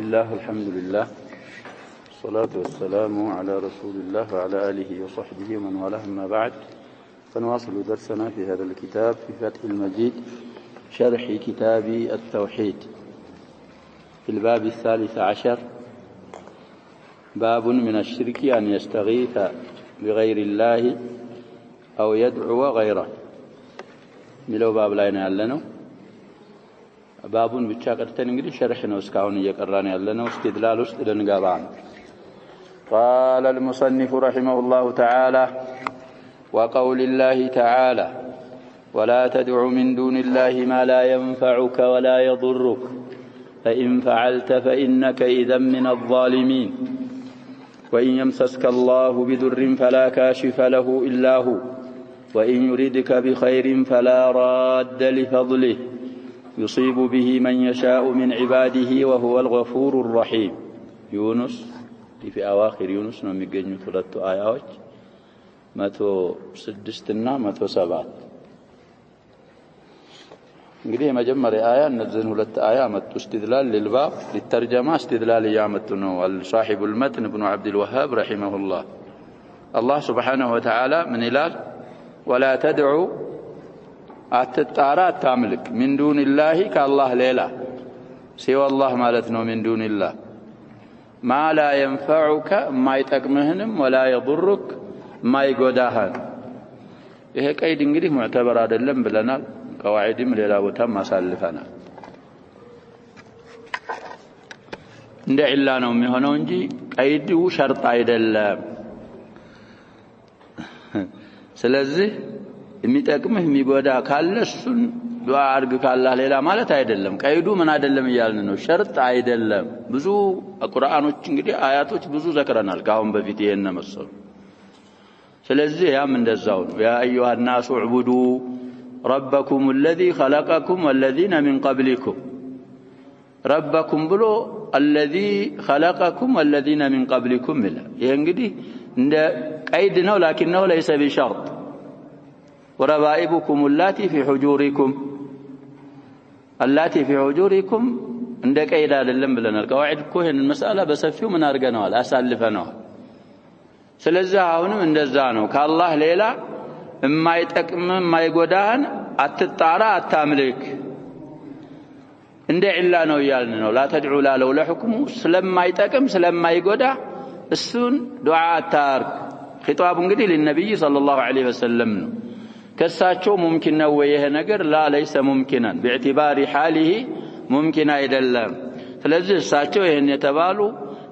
الله الحمد لله والصلاة والسلام على رسول الله وعلى آله وصحبه ومن والاه أما بعد فنواصل درسنا في هذا الكتاب في فتح المجيد شرح كتاب التوحيد في الباب 13 باب من الشرك أن يستغيث بغير الله أو يدعو غيره ملو باب لا ينالنا باب بتشاكرتن انجدي شرحنا اسكاون يقران يالنا استدلال است لنغابان قال المصنف رحمه الله تعالى وقول الله تعالى ولا تدع من دون الله ما لا ينفعك ولا يضرك فإن فعلت فإنك إذا من الظالمين وإن يمسسك الله بضر فلا كاشف له إلا هو وإن يردك بخير فلا راد لفضله يصيب به من يشاء من عباده وهو الغفور الرحيم يونس في أواخر يونس نمجن ثلاث آيات 106 እና 107 እንግዲህ መጀመሪያ አያ እነዚህን ሁለት አያ መጡ استدلال للباب للترجمه استدلال ያመጡ ነው صاحب المتن ابن عبد الوهاب رحمه الله الله سبحانه وتعالى من ይላል ولا تدعو أتتارى تملك من دون الله كالله ليلا سوى الله مالتنا من دون الله ما لا ينفعك ما يتقمهنم ولا يضرك ما يقداهن ይሄ ቀይድ እንግዲህ ሙዕተበር አይደለም ብለናል ቀዋዒድም ሌላ ቦታም ማሳልፈናል እንደ ኢላ ነው የሚሆነው እንጂ ቀይዱ ሸርጥ አይደለም ስለዚህ የሚጠቅምህ የሚጎዳ ካለ እሱን ዱዓ አድርግ ካላህ ሌላ ማለት አይደለም ቀይዱ ምን አይደለም ይያልን ነው ሸርጥ አይደለም ብዙ ቁርአኖች እንግዲህ አያቶች ብዙ ዘክረናል ካሁን በፊት ይሄን መሰሉ ስለዚህ ያም እንደዛው ነው ያ አዩሃ الناس اعبدوا ربكم الذي خلقكم والذين من قبلكم ربكم ብሎ الذي خلقكم والذين من قبلكم ይሄ እንግዲህ እንደ ቀይድ ነው لكنه ليس بشرط وربائبكم اللاتي في حجوركم عند قيد አይደለም ብለናል ቀዋዒድ እኮ ይሄን መስአላ በሰፊው ምን አድርገናል አሳልፈናል ስለዚህ አሁንም እንደዛ ነው ከአላህ ሌላ የማይጠቅም የማይጎዳህን አትጣራ አታምልክ እንደ ኢላ ነው ያልን ነው لا تدعوا ላለው ለሁክሙ ስለማይጠቅም ስለማይጎዳ እሱን ዱዓ አታርክ ኺጣቡ እንግዲህ ለነብይ ሰለላሁ ዐለይሂ ወሰለም ነው كساتشو ممكن نويه نجر لا ليس ممكنا باعتبار حاله ممكن አይደለም ስለዚህ እሳቸው ይሄን የተባሉ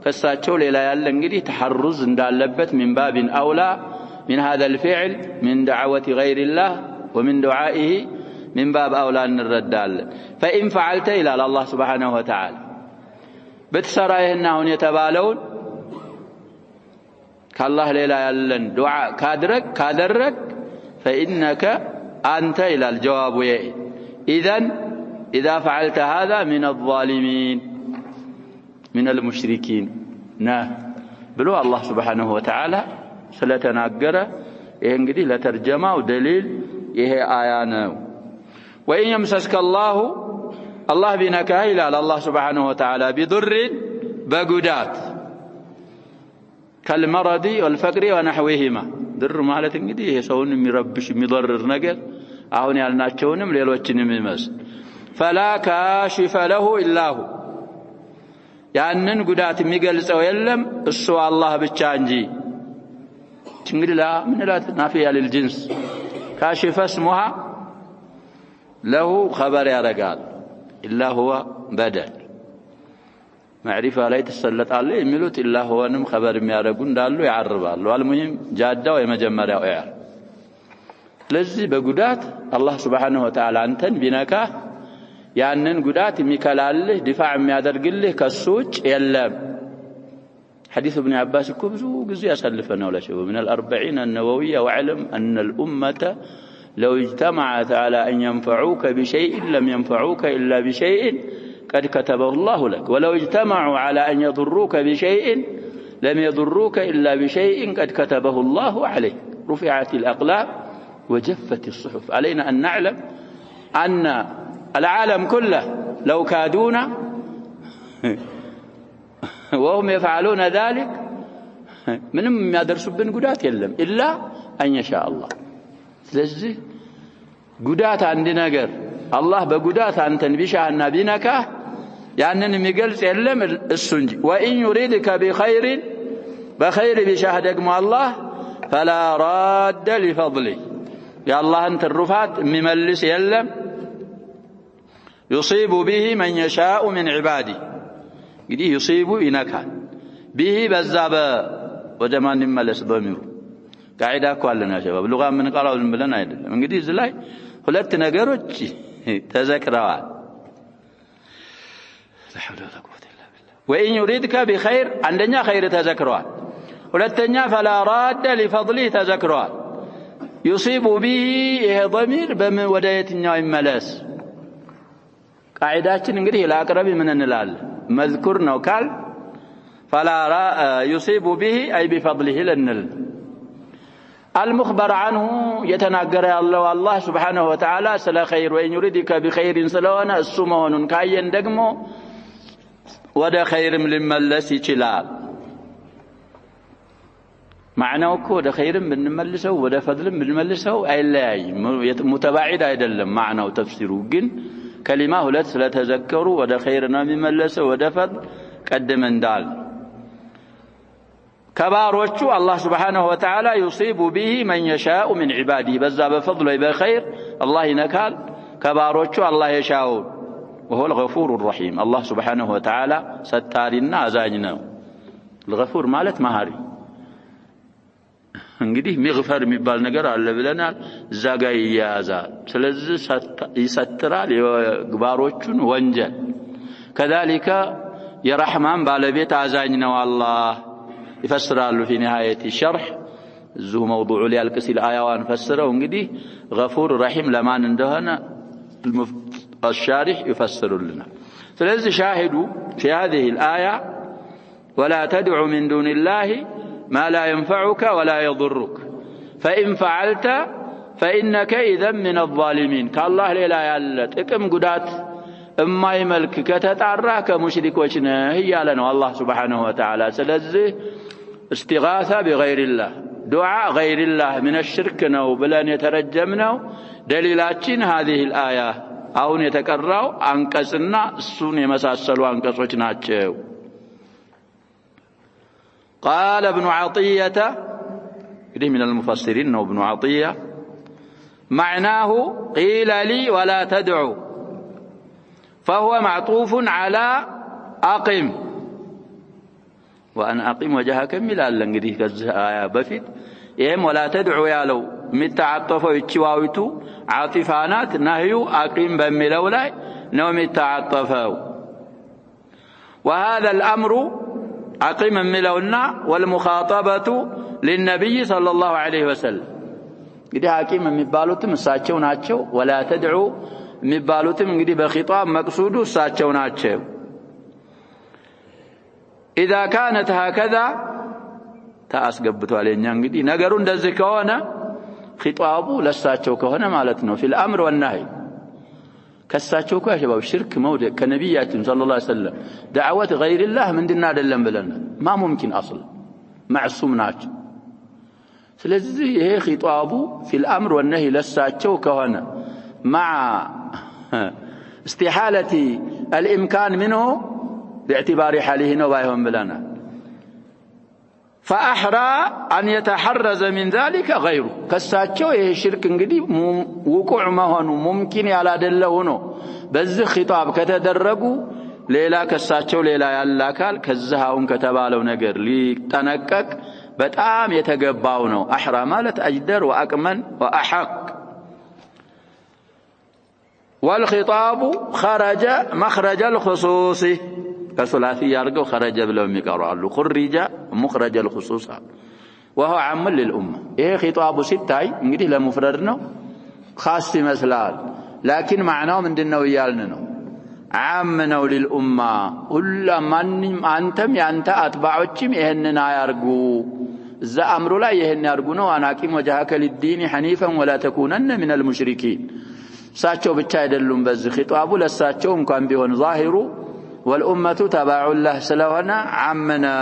ከሳቸው ሌላ ያለ እንግዲህ ተሐሩዝ እንዳለበት من باب اولى من هذا الفعل من دعوه غير الله ومن دعائه من باب اولى እንረዳል فإن فعلت الى الله سبحانه وتعالى بتسرى ይሄን አሁን የተባለውን ከአላህ ሌላ ያለን ዱዓ ካደረክ فإنك أنت إلى الجواب إذن إذا فعلت هذا من الظالمين من المشركين بلو الله سبحانه وتعالى سلتناقره ينقدي لترجمة ودليل إيه آيانا وإن يمسسك الله بنك إلى الله سبحانه وتعالى بضر بقدات كالمرض والفقر ونحوهما ድር ማለት እንግዲህ ይሄ ሰውን የሚረብሽ የሚضرر ነገር አሁን ያልናቸውንም ሌሎችንም ይመስል فلا كاشف له الا هو ያንን ጉዳት የሚገልጸው የለም እሱ አላህ ብቻ እንጂ እንግዲህ ላ ምን ላት ናፊያ للجنس كاشف اسمها له خبر ያረጋል الا هو بدل معرفة لا يتسلط عليه يميلوت إلا هو نم خبر የሚያረጉ እንዳሉ ያርባሉ አልሙሂም ጃዳው የመጀመሪያው ያር ለዚህ በጉዳት አላህ Subhanahu Wa Ta'ala አንተን ቢነካ ያንን ጉዳት የሚከላልህ ዲፋዕ የሚያደርግልህ ከሱጭ የለም حديث ابن عباس እኮ ብዙ ጊዜ ያሳልፈናል ለሸው من ال40 النووية واعلم أن الأمة لو اجتمعت على أن ينفعوك بشيء لم ينفعوك إلا بشيء قد كتبه الله لك ولو اجتمعوا على أن يضروك بشيء لم يضروك إلا بشيء قد كتبه الله عليك رفعت الأقلام وجفت الصحف علينا أن نعلم أن العالم كله لو كادونا وهم يفعلون ذلك ምንም የሚያደርሱብን ጉዳት የለም ኢላ አን يشاء الله ስለዚህ ጉዳት አንድ ነገር አላህ በጉዳት አንተን ቢሻና ቢነካ ያንን የሚገልጽ የለም እሱ እንጂ ወኢን يريدك بخير بخير ቢሻህ ደግሞ አላህ فلا راد لفضله يا الله انت الرفات مملس يلم يصيب به من يشاء من عباده قدي يصيب ينكال به بزاب وجمان مملس ضمير قاعده እኮ አለና ሸባብ ሉጋ ምን ቃላው ዝም ብለን አይደለም እንግዲህ እዚህ ላይ ሁለት ነገሮች ተዘክረዋል لا حول ولا قوه الا بالله وان يريدك بخير አንደኛ خير ተዘክረዋል ሁለተኛ فلا راد لفضله ተዘክረዋል يصيب به ይሄ ضمير ወደ የትኛው ይመለስ ቃዒዳችን እንግዲህ ለአቅረቢ ምን እንላለን መዝኩር ነው ካል فلا يصيب به أي بفضله لنل المخبر عنه يتناقر الله سبحانه وتعالى سلا خير وإن يريدك بخير سلوانا السمون كاين دقمو ودا خير ململس يشلال معناه كو خير بنملسه ودا فضل بنملسه أي لا متباعد አይደለም معناه تفسيره ግን كلمه ሁለት ስለተዘከሩ ወደ خيرنا بنملسه ودا فضل قدم እንዳል كباروቹ الله سبحانه وتعالى يصيب به من يشاء من عباده بذا بفضله بخير الله ينكال كباروቹ الله يشاء وهو الغفور الرحيم الله سبحانه وتعالى ستارنا አዛኝና الغفور ማለት መሐሪ እንግዲህ مغفر የሚባል ነገር አለ ብለናል እዛ ጋር ይያዛል ስለዚህ ይሰትራል የግባሮቹን ወንጀል كذلك የرحማን ባለቤት አዛኝ ነው الله يفسرالو في نهاية الشرح ذو موضوع ليالكسي الآية وانفسره انقدي غفور رحيم لمان اندهنا الشارح يفسر لنا فلذا شاهدوا في هذه الآية ولا تدع من دون الله ما لا ينفعك ولا يضرك فإن فعلت فإنك إذا من الظالمين كالله لا يالت اكم قدات اما يملك كتتعراك مشرك وشنه هي لنا الله سبحانه وتعالى سلزه استغاثة بغير الله دعاء غير الله من الشرك نو بلان يترجمنا دليلاتين هذه الآية أو يتكرروا أنكسنا السون يمساسلوا أنكسوچناچو قال ابن عطية كده من المفسرين نو ابن عطية معناه قيل لي ولا تدعو فهو معطوف على أقم وأن أقم وجهك ملال انقدي كذا آية بفيد يهم ولا تدعو يالو متعطفوا يتشواويتو عاطفانات نهيو أقم بملو لاي نو متعطفوا وهذا الأمر أقم ملونا والمخاطبة للنبي صلى الله عليه وسلم قدي أقم مبالوتم ساتشو ناتشو ولا تدعو مبالوتم قدي بخطاب مقصودو ساتشو ناتشو إذا كانت هكذا تأسقبتوا علينا انقدي نقرون دزكونا خطابو لساتشو كهنا مالتنا في الأمر والنهي كساتشو كو يا شباب شرك مودع كنبياتهم صلى الله عليه وسلم دعوة غير الله من دنا دلن بلنا ما ممكن أصلا معصوم ناتش سلزي هي خطابو في الأمر والنهي لساتشو كهنا مع استحالة الإمكان منه باعتبار حاله نوايهم بلنا فأحرى أن يتحرز من ذلك غيره كساتشو إيه شرك انقدي وقوع ما هو ممكن على دلهنو بز خطاب كتدرقوا ليلا كساتشو ليلا يالاكال كزهاون كتبالو نقر ليتنكك بتام يتقباونو أحرى مالت أجدر وأكمن وأحق والخطاب خرج مخرج الخصوص كثلاثي يرجو خرج بلو ميقرالو خرج مخرج الخصوص وهو عام للأمة إيه خطاب ستاي انقدي لمفرد نو خاص مثلال لكن معناه من دنو يالنو عام نو للأمة كل من أنتم يانت أتباعوچم إهننا يرجو ذا أمر لا يهن يرجونو أنا أقيم وجهك للدين حنيفا ولا تكونن من المشركين ساتشو ብቻ አይደሉም በዚህ ኺጣቡ ለሳቸውም እንኳን ቢሆን ዛሂሩ والأمة تبع له سلونا عمنا.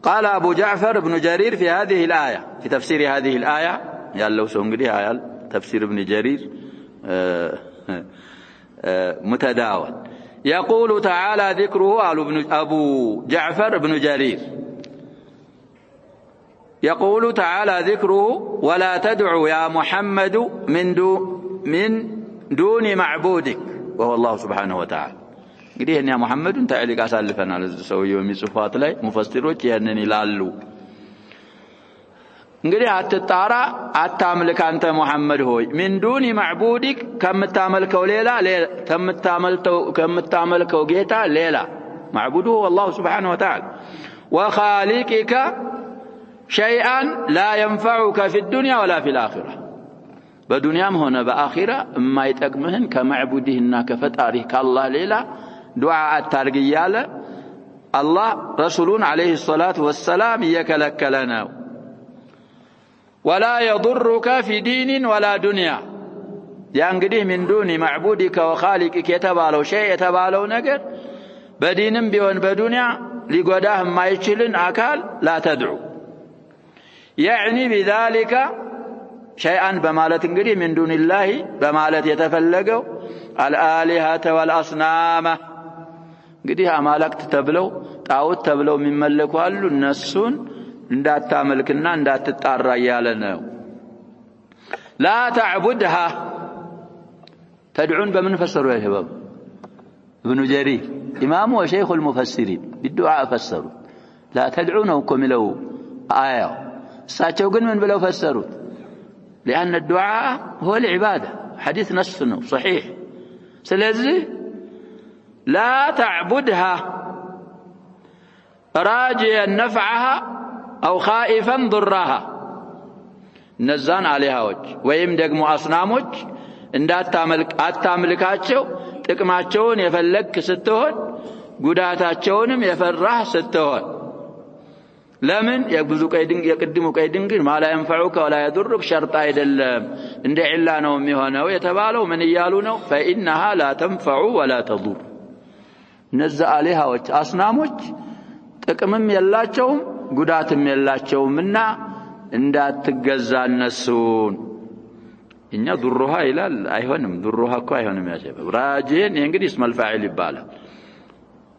قال أبو جعفر بن جرير في هذه الآية في تفسير هذه الآية يالله سونغدي آية تفسير ابن جرير متداول يقول تعالى ذكره أبو جعفر بن جرير يقول تعالى ذكره ولا تدعوا يا محمد من دون معبودك وهو الله سبحانه وتعالى. እንግዲህ እኛ መሐመድን ታዕሊቅ አሳልፈናል ሰውየው የሚጽፋት ላይ ሙፈሲሮች ያንን ይላሉ። እንግዲህ አትጣራ አታምልክ አንተ መሐመድ ሆይ من دون معبودك ከምታመልከው ሌላ ከምታመልከው ጌታ ሌላ معبوده هو الله سبحانه وتعالى وخالقك شيئا لا ينفعك في الدنيا ولا في الآخرة بدنيام هنا بآخرة ما يتقمهن كمعبودهن كفتاره كالله ليلا دعاء الترقيالة الله رسولون عليه الصلاة والسلام يكلك لنا ولا يضرك في دين ولا دنيا يعني من دون معبودك وخالقك يتبالو شيء يتبالو نقر بدينم بيون بدنيا لقداهم ما يشلن أكال لا تدعو يعني بذلك شيئا بمالة انقري من دون الله بمالة يتفلقوا الآلهة والأصنام قديها مالك تتبلو تعود تبلو من ملك وقالوا النسون اندات تاملكنا اندات تتعرى يالنا لا تعبدها تدعون بمن فسروا يا شباب ابن جرير إمام وشيخ المفسرين بالدعاء فسروا لا تدعونه كملوا آية ساتشوقن من بلو فسروا لأن الدعاء هو العبادة حديث نصفنا صحيح سلازي لا تعبدها راجيا نفعها أو خائفا ضرها نزان عليها وجه ويم دقمو أصناموج اندات تاملكاتشو تقماتشون يفلك ستهون قداتاتشونم يفرح ستهون لمن يقبضوا يقدموا كيدنجر ما لا ينفعك ولا يضرك شرط أيدلم إن إلا نوم هنا ويتبالوا من يالونه فإنها لا تنفع ولا تضر نزع عليها وجه أصنامك تكمم يلاتشوم قداتم يلاتشوم منا إندات تجزى النسون إن ضرها إلى أيهنم ضرها كأيهنم يا شباب راجين ينقدي اسم الفاعل يباله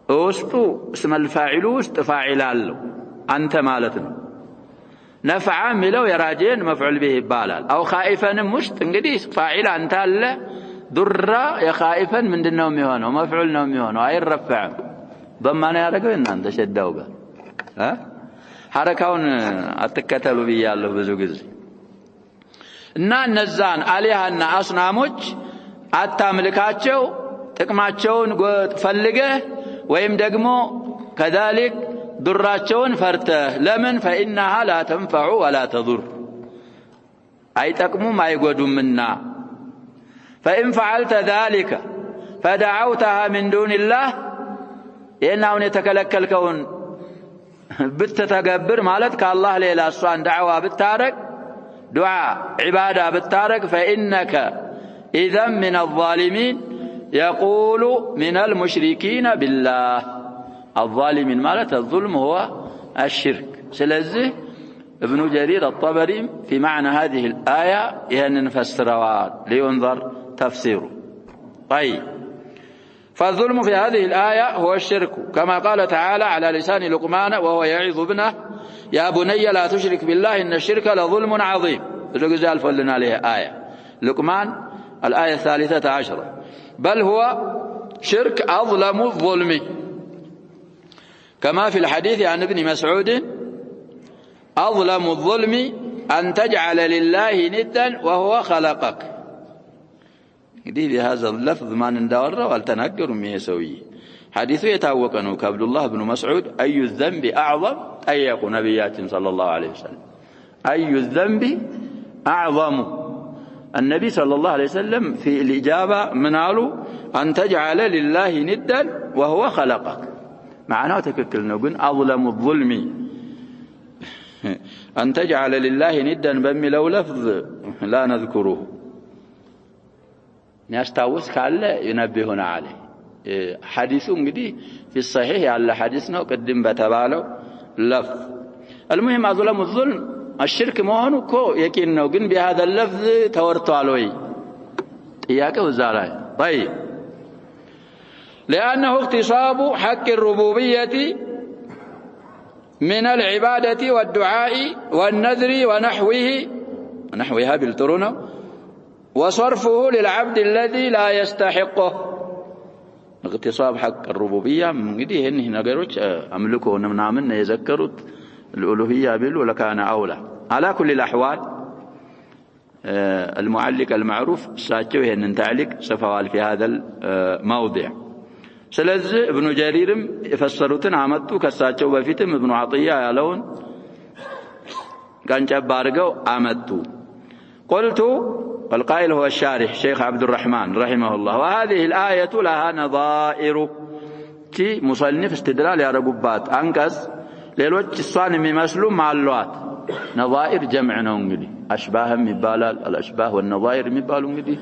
أوستو اسم الفاعل وست فاعل له أنت مالتنا نفع ملو يراجين مفعول به بالال أو خائفا مش تنقدي فاعل أنت له ضر يا خائفا من النوم هنا ومفعول نوم هنا أي الرفع ضمنا يا رجل إن أنت شدوبة ها حركون أتكتلوا بيا الله بزوجي إن النزان عليها أن أصنامج أتملكاتشو تكماتشون فلقه ويم دقمو كذلك ضراتشون فرته لمن فإنها لا تنفع ولا تضر أي تكمو ما يقودوا منا فإن فعلت ذلك فدعوتها من دون الله إنه يتكلك الكون بتتقبر مالتك الله ليلا الصوان دعوة بالتارك دعاء عبادة بالتارك فإنك إذا من الظالمين يقول من المشركين بالله الظالمين مالت الظلم هو الشرك سلزه ابن جرير الطبري في معنى هذه الآية ينفسرها لينظر تفسيره. طيب فالظلم في هذه الآية هو الشرك كما قال تعالى على لسان لقمان وهو يعظ ابنه يا بني لا تشرك بالله إن الشرك لظلم عظيم رجال فلنا عليه آية لقمان الآية 13 بل هو شرك أظلم الظلم كما في الحديث عن ابن مسعود أظلم الظلم أن تجعل لله ندا وهو خلقك. دي بهذا اللفظ ما ندور والتنكر من يسوي حديثه يتوقنه كعبد الله بن مسعود أي الذنب أعظم أي يقول نبيات صلى الله عليه وسلم أي الذنب أعظم النبي صلى الله عليه وسلم في الإجابة مناله أن تجعل لله ندا وهو خلقك معناه تككل نقول أظلم الظلم أن تجعل لله ندا بمي لو لفظ لا نذكره يستاوس كاله ينبهنا عليه حديثه እንግዲህ في الصحيح ያለ حديث ነው ቅድም በተባለው لف المهم أظلم الظلم الشرك مهونه كو يقين ነው ግን بهذا اللفظ ተወርቷል ወይ ጥያቄው እዛ ላይ طيب لأنه اغتصاب حق الربوبية من العبادة والدعاء والنذر ونحوها بالترونه وصرفه للعبد الذي لا يستحقه اغتصاب حق الربوبية እንግዲህ ይሄን ነገሮች አምልኮ ምናምን የዘከሩት الألوهية بل ولكان أولى على كل الأحوال المعلق المعروف ساتوه أن تعلق سفوال في هذا الموضع سلز ابن جريرم يفسرتن عمدتو كساتو بفيتم ابن عطية يالون كان جبارقو عمدتو قلت والقائل هو الشارح شيخ عبد الرحمن رحمه الله وهذه الآية لها نظائر كي مصنف استدلال يا ربوبات أنكس ሌሎች እሷን የሚመስሉ ማሏት ነዛኢር ጀምዕ ነው እንግዲህ አሽባህም ይባላል አልአሽባህ والنظائر የሚባሉ እንግዲህ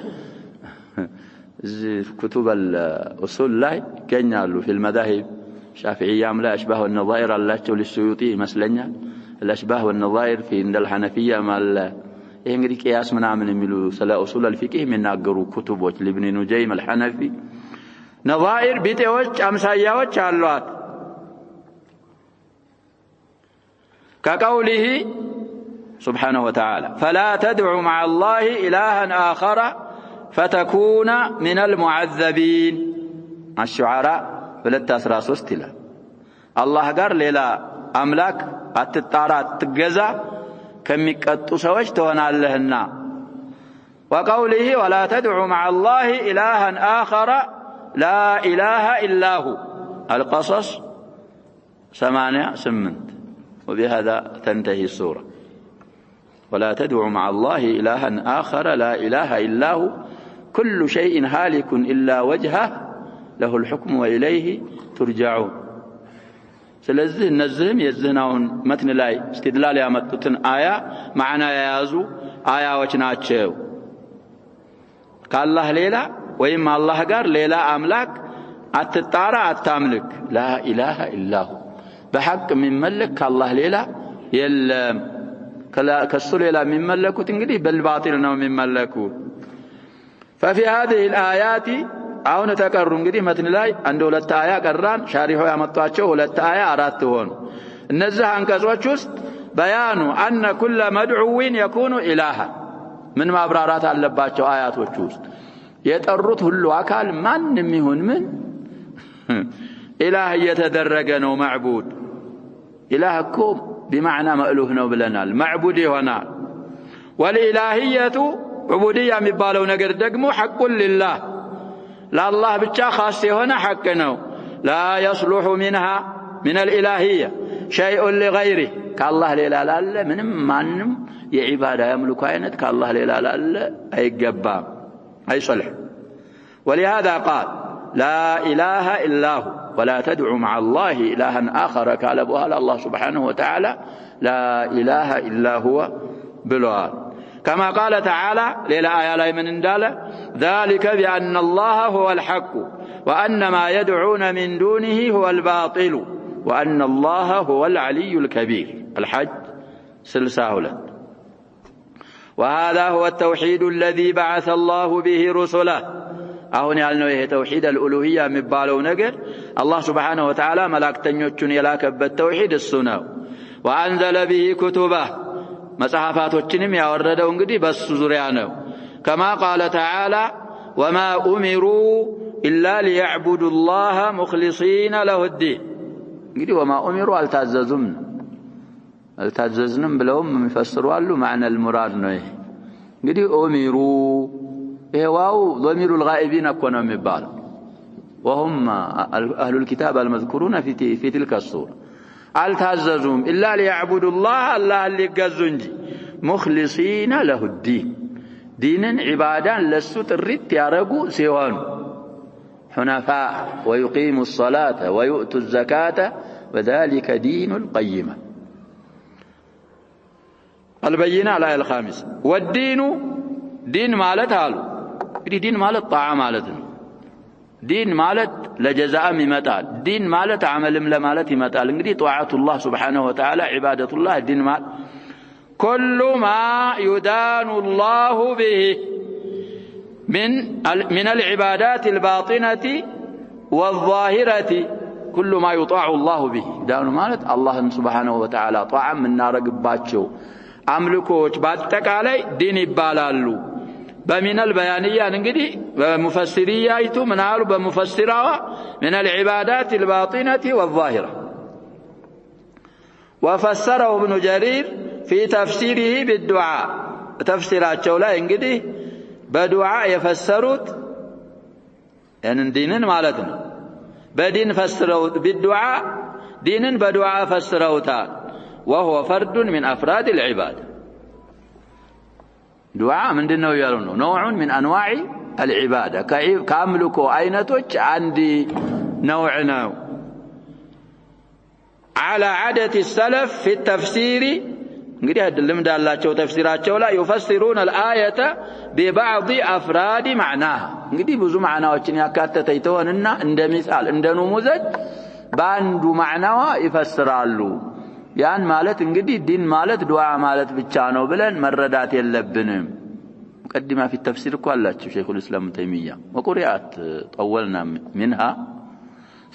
كتب الأصول ላይ ይገኛሉ في المذاهب الشافعية لا أشباه والنظائر አላቸው للسيوطي ይመስለኛል الأشباه والنظائر في عند الحنفية مال ይሄ እንግዲህ ቂያስ ምናምን የሚሉ ስለ أصول الفقه የሚናገሩ ኩቱቦች لابن نجيم الحنفي ነዛኢር ቢጤዎች አምሳያዎች አሏት كقوله سبحانه وتعالى فلا تدعوا مع الله إلها آخر فتكون من المعذبين الشعراء بلت أسرى سستلا الله قال ليلا أملاك أتتارات تجزا كم يكتسوج تونا لهن وقوله ولا تدعوا مع الله إلها آخر لا إله إلا هو القصص 8 وبهذا تنتهي السورة ولا تدعوا مع الله إلها آخر لا إله إلا هو كل شيء هالك إلا وجهه له الحكم وإليه ترجعون سلزه النزهم يزهنون متن لاي استدلال يامتتن آية معنا يازو آية وچناتشو كالله ليلة وإما الله قال ليلة أملاك أتتارى أتاملك لا إله إلا هو بحق من ملك الله ليلة يلم كالسو ليلة من ملكو تنقلي بالباطل نو من ملكو ففي هذه الآيات አሁን ተቀሩ እንግዲህ መትን ላይ አንድ ሁለት አያ ቀራን ሻሪሁ ያመጣቸው ሁለት አያ አራት ሆኑ እነዚህ አንቀጾች ውስጥ በያኑ አነ ኩለ መድዑዊን የኩኑ ኢላሃ ምን ማብራራት አለባቸው አያቶች ውስጥ የጠሩት ሁሉ አካል ማንንም ይሁን ምን ኢላህ እየተደረገ ነው ማዕቡድ ኢላህ እኮ بمعنى مألوه ነው ብለናል ማዕቡድ ይሆናል ወልኢላሂየቱ ዑቡድያ የሚባለው ነገር ደግሞ ሐቁ ሊላህ لله ብቻ خاص የሆነ ሐቅ ነው لا يصلح منها من الإلهية شيء لغيره كالله ሌላ ላለ ምንም ማንም የዒባዳ ያምልኩ አይነት كالله ሌላ ላለ አይገባም አይصلح ولهذا قال لا إله إلا هو ولا تدعوا مع الله إلها آخر قال بها الله سبحانه وتعالى لا إله إلا هو بلوان كما قال تعالى ليلة آية لا من اندالة ذلك بأن الله هو الحق وأن ما يدعون من دونه هو الباطل وأن الله هو العلي الكبير الحج سلساهلة وهذا هو التوحيد الذي بعث الله به رسله أهون يالنو إيه توحيد الألوهية مبالو نقر الله سبحانه وتعالى ملاكتنيوچون يلاك بالتوحيد السنو وأنزل به كتبه مصحفاتوچنم ያወረደው እንግዲህ በሱ ዙሪያ ነው كما قال تعالى وما أمروا إلا ليعبدوا الله مخلصين له الدين እንግዲህ وما أمروا አልታዘዝንም ብለውም የሚፈስሩ አሉ معنى المراد ነው ይሄ እንግዲህ أمروا واو ضمير الغائبين እኮ ነው የሚባለው وهم أهل الكتاب المذكورون في تلك السورة التعززهم إلا ليعبدوا الله اللي يقزنجي مخلصين له الدين دين عبادا لسوت الرت يارقوا سيوان حنفاء ويقيموا الصلاة ويؤتوا الزكاة وذلك دين القيمة البينة على الخامس والدين دين مالتها دين مالت طاعة مالتنا دين مالت لجزاء يمتال دين مالت عمل مالت يمتال انقدي طاعة الله سبحانه وتعالى عبادة الله الدين مال كل ما يدان الله به من العبادات الباطنة والظاهرة كل ما يطاع الله به دان مالت الله سبحانه وتعالى طاعة من نارقباتشو أملكوش باتك علي دين يبالالو بمن البيانية نقدي بمفسرية ايتو منالو بمفسرة من العبادات الباطنة والظاهرة وفسره ابن جرير في تفسيره بالدعاء تفسيرات شولا انقدي بدعاء يفسروت يعني دينن مالتنا بدين فسروت بالدعاء دينن بدعاء فسروتا وهو فرد من أفراد العبادة دعاء من دينه يالونه نوع من أنواع العبادة كاملكو أينتوش عندي نوعنا على عادة السلف في التفسير እንግዲህ አይደለም ዳላቸው ተፍሲራቸው ላይ يفسرون الآية ببعض أفراد معناها እንግዲህ ብዙ ማዕናዎችን ያካተተ ይተወንና እንደ ሚሳል እንደ ነሙዘጅ በአንዱ ማዕናዋ ይፈስራሉ ያን ማለት እንግዲህ ዲን ማለት ዱዓ ማለት ብቻ ነው ብለን መረዳት የለብንም مقدمة في التفسير كوالاችሁ شيخ الإسلام تيمية وقرئت طولنا منها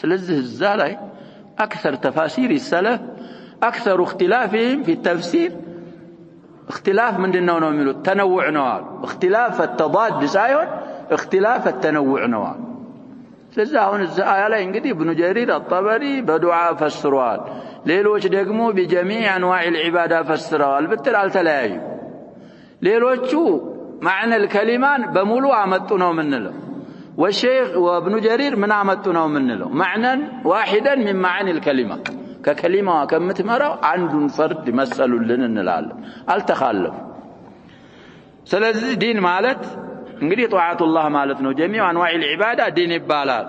ስለዚህ እዛ ላይ أكثر تفاسير السلف أكثر اختلافهم في التفسير اختلاف من ديننا ونوميلو تنوع نوال اختلاف التضاد سايون اختلاف التنوع نوال لذا هون الآية لا ينقدي ابن جرير الطبري بدعاء فسروال ليلوش دقمو بجميع أنواع العبادة فسروال بالتلال تلايب ليلوشو معنى الكلمان بمولو عمدتنا من له والشيخ وابن جرير من عمدتنا من له معنى واحدا من معاني الكلمة ككلمة كمتمرة عند فرد مسأل لنا العالم التخلف سلز دين مالت انقدي طاعة الله مالتنا جميع أنواع العبادة دين البالال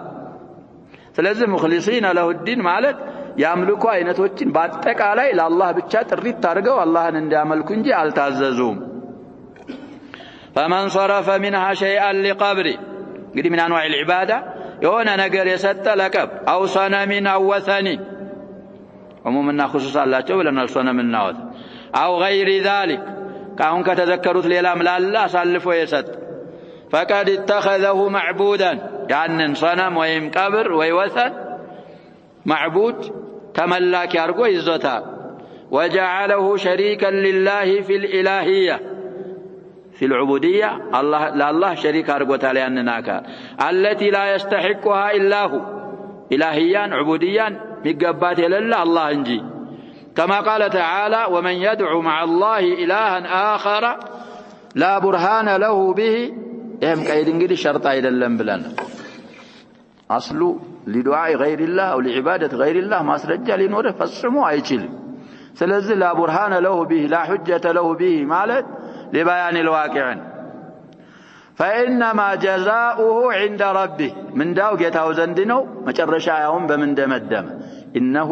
سلز مخلصين له الدين مالت يملكوا أينتوچن باتك علي إلى الله بتشات الريد تارجوا الله نندامل كنجي التعززوم فمن صرف منها شيئا لقبري قدي من أنواع العبادة يونا نقر يسد لكب أو صنم أو وثني عموما خصوصا لا تولنا الصنم النوت أو غير ذلك كأنك تذكرت ليلام لا الله صلفوا يسد فقد اتخذه معبودا يعني صنم ويم قبر ويوثن معبود تملاك يرقو يزوتا وجعله شريكا لله في الإلهية في العبودية الله لا الله شريك أرقوتا لأننا كان التي لا يستحقها إلا هو إلهيان عبوديان مقبات لله الله انجي كما قال تعالى ومن يدعو مع الله إلها آخر لا برهان له به يهم كايدين قد شرطا إلى اللنبلنا أصل لدعاء غير الله أو لعبادة غير الله ما سرجع لنوره فالسمو أيشل سلزل لا برهان له به لا حجة له به مالت لبيان الواقع فإنما جزاؤه عند ربه من داو جتاو زندنو ما جرشا يوم بمن دمدم إنه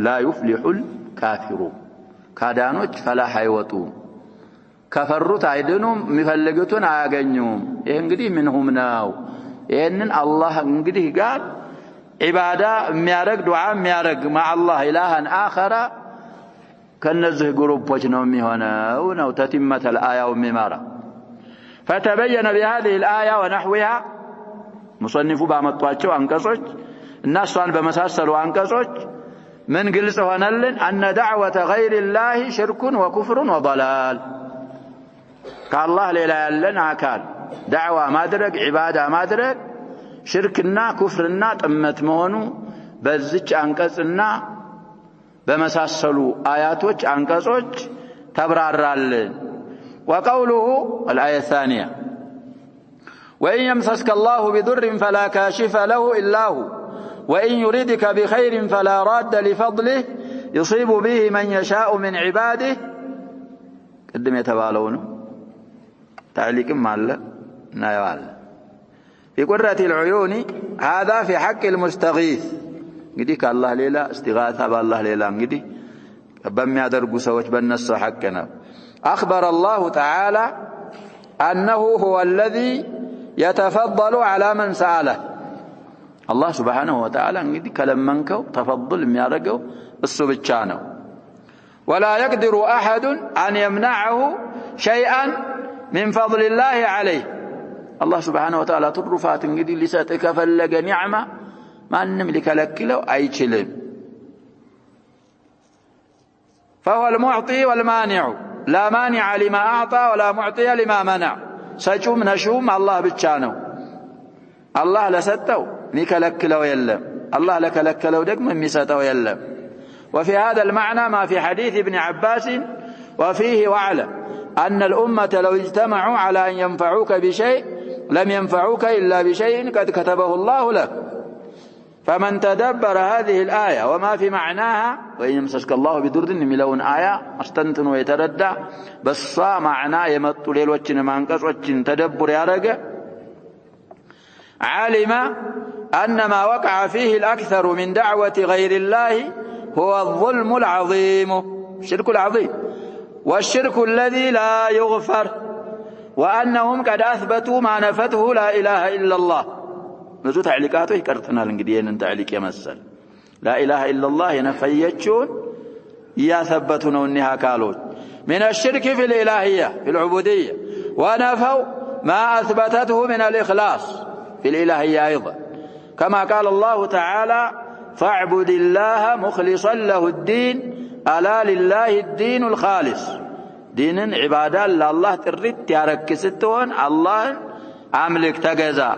لا يفلح الكافرون كادانوች فلا حيوتو كفرت አይደኑም የሚፈልጉትን አያገኙም ይሄ እንግዲህ ምንሁም ነው ይሄንን አላህ እንግዲህ ጋር ኢባዳ የሚያረግ ዱዓ የሚያረግ مع الله إلها آخر ከነዚህ ግሩፖች ነው የሚሆነው ነው ተቲመተ الآية وممارا فتبين بهذه الآية ونحوها مصنفو ባመጧቸው አንቀጾች እና እሷን በመሳሰሉ አንቀጾች من قلص ونلن أن دعوة غير الله شرك وكفر وضلال كالله ليلا يلن عكال دعوة ما درك عبادة ما درك شركنا كفرنا تمت مهنو بزج أنقصنا بمساسلو آياتوش أنقصوش تبرار اللن وقوله الآية الثانية وإن يمسسك الله بضر فلا كاشف له إلا هو وإن يريدك بخير فلا راد لفضله يصيب به من يشاء من عباده قدم يتبالون تعليق مالا نايوال في قرة العيون هذا في حق المستغيث قديك الله ليلا استغاثة بالله ليلا قدي بم يدرقوا سوش بالنص حقنا أخبر الله تعالى أنه هو الذي يتفضل على من سأله الله سبحانه وتعالى እንግዲህ ከለመንከው ተፈضل የሚያደርገው እሱ ብቻ ነው ولا يقدر أحد أن يمنعه شيئا من فضل الله عليه الله سبحانه وتعالى ترفعت እንግዲህ ሊሰጥህ ከፈለገ ኒዕማ ማንንም ሊከለክለው አይችልም فهو المعطي والمانع لا مانع لما أعطى ولا معطي لما منع سجوم نشوم الله ብቻ ነው الله ለሰጠው ሚከለክለው የለም الله ለከለከለው ደግሞ የሚሰጠው የለም وفي هذا المعنى ما في حديث ابن عباس وفيه واعلم أن الأمة لو اجتمعوا على أن ينفعوك بشيء لم ينفعوك إلا بشيء قد كتبه الله لك فمن تدبر هذه الآية وما في معناها وإن يمسسك الله بضر ملون آية استنتن ويتردى بس معنى يمط ليلوچن مانقصوچن تدبر يارجه علم أن ما وقع فيه الأكثر من دعوة غير الله هو الظلم العظيم الشرك العظيم والشرك الذي لا يغفر وأنهم قد أثبتوا ما نفته لا إله إلا الله ብዙ تعليقاته ይቀርተናል እንግዲህ ይሄንን تعليق يمثل لا إله إلا الله ينفيچون يثبتوا ነው እኒህ አካሎች من الشرك في الإلهية في العبودية ونفوا ما أثبتته من الإخلاص في الإلهية أيضا كما قال الله تعالى فاعبد الله مخلصا له الدين ألا لله الدين الخالص دين عبادة لله تريد ياركستون الله عملك تجزا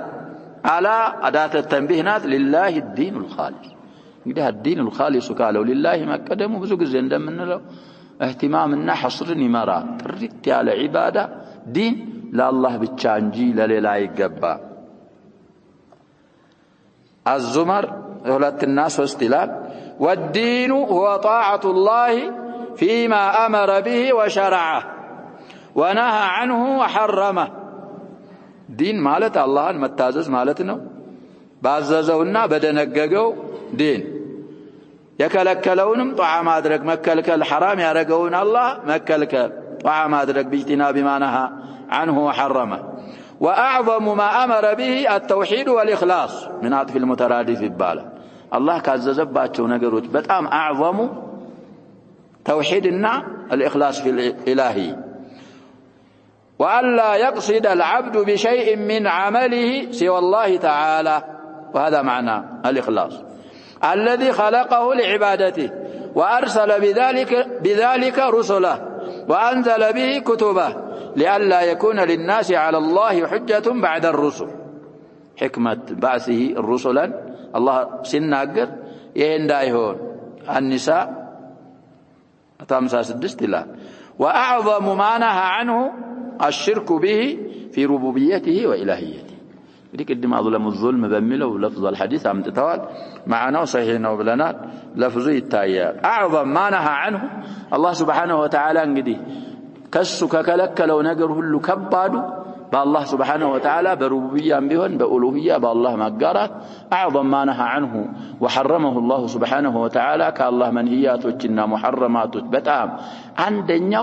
على أداة التنبيهات لله الدين الخالص እንግዲህ الدين الخالص قالوا لله ما قدموا ብዙ ጊዜ እንደምንለው اهتمامنا حصر يمرا تريد على عبادة دين لله ብቻ እንጂ ለሌላ አይገባ الزمر ثلاث الناس واستلال والدين هو طاعة الله فيما أمر به وشرعه ونهى عنه وحرمه دين مالت الله المتازز مالتنا بعززونا بدنققوا دين يكلكلونم طعام أدرك مكلكل حرام يرقون الله مكلكل طعام أدرك باجتناب ما نهى عنه وحرمه وأعظم ما أمر به التوحيد والإخلاص من عطف المترادف بالله الله كعززباتشو نقروج بتأم أعظم توحيدنا الإخلاص في الإلهي وألا يقصد العبد بشيء من عمله سوى الله تعالى وهذا معنى الإخلاص الذي خلقه لعبادته وأرسل بذلك رسله وأنزل به كتبه لئلا يكون للناس على الله حجة بعد الرسل حكمة بعثه الرسلا الله سناقر يهندايهون النساء 56 وأعظم ما نهى عنه الشرك به في ربوبيته وإلهيته لك قدم أظلم الظلم بمله لفظ الحديث عم تتوال معنا وصحيحنا وبلنات لفظه التايات أعظم ما نهى عنه الله سبحانه وتعالى انقدي كسك كلك لو نقر هلو كبادو بالله سبحانه وتعالى بربوبية بهن بألوهية بالله مقارات أعظم ما نهى عنه وحرمه الله سبحانه وتعالى كالله منهيات وجنا محرمات بتام عندنا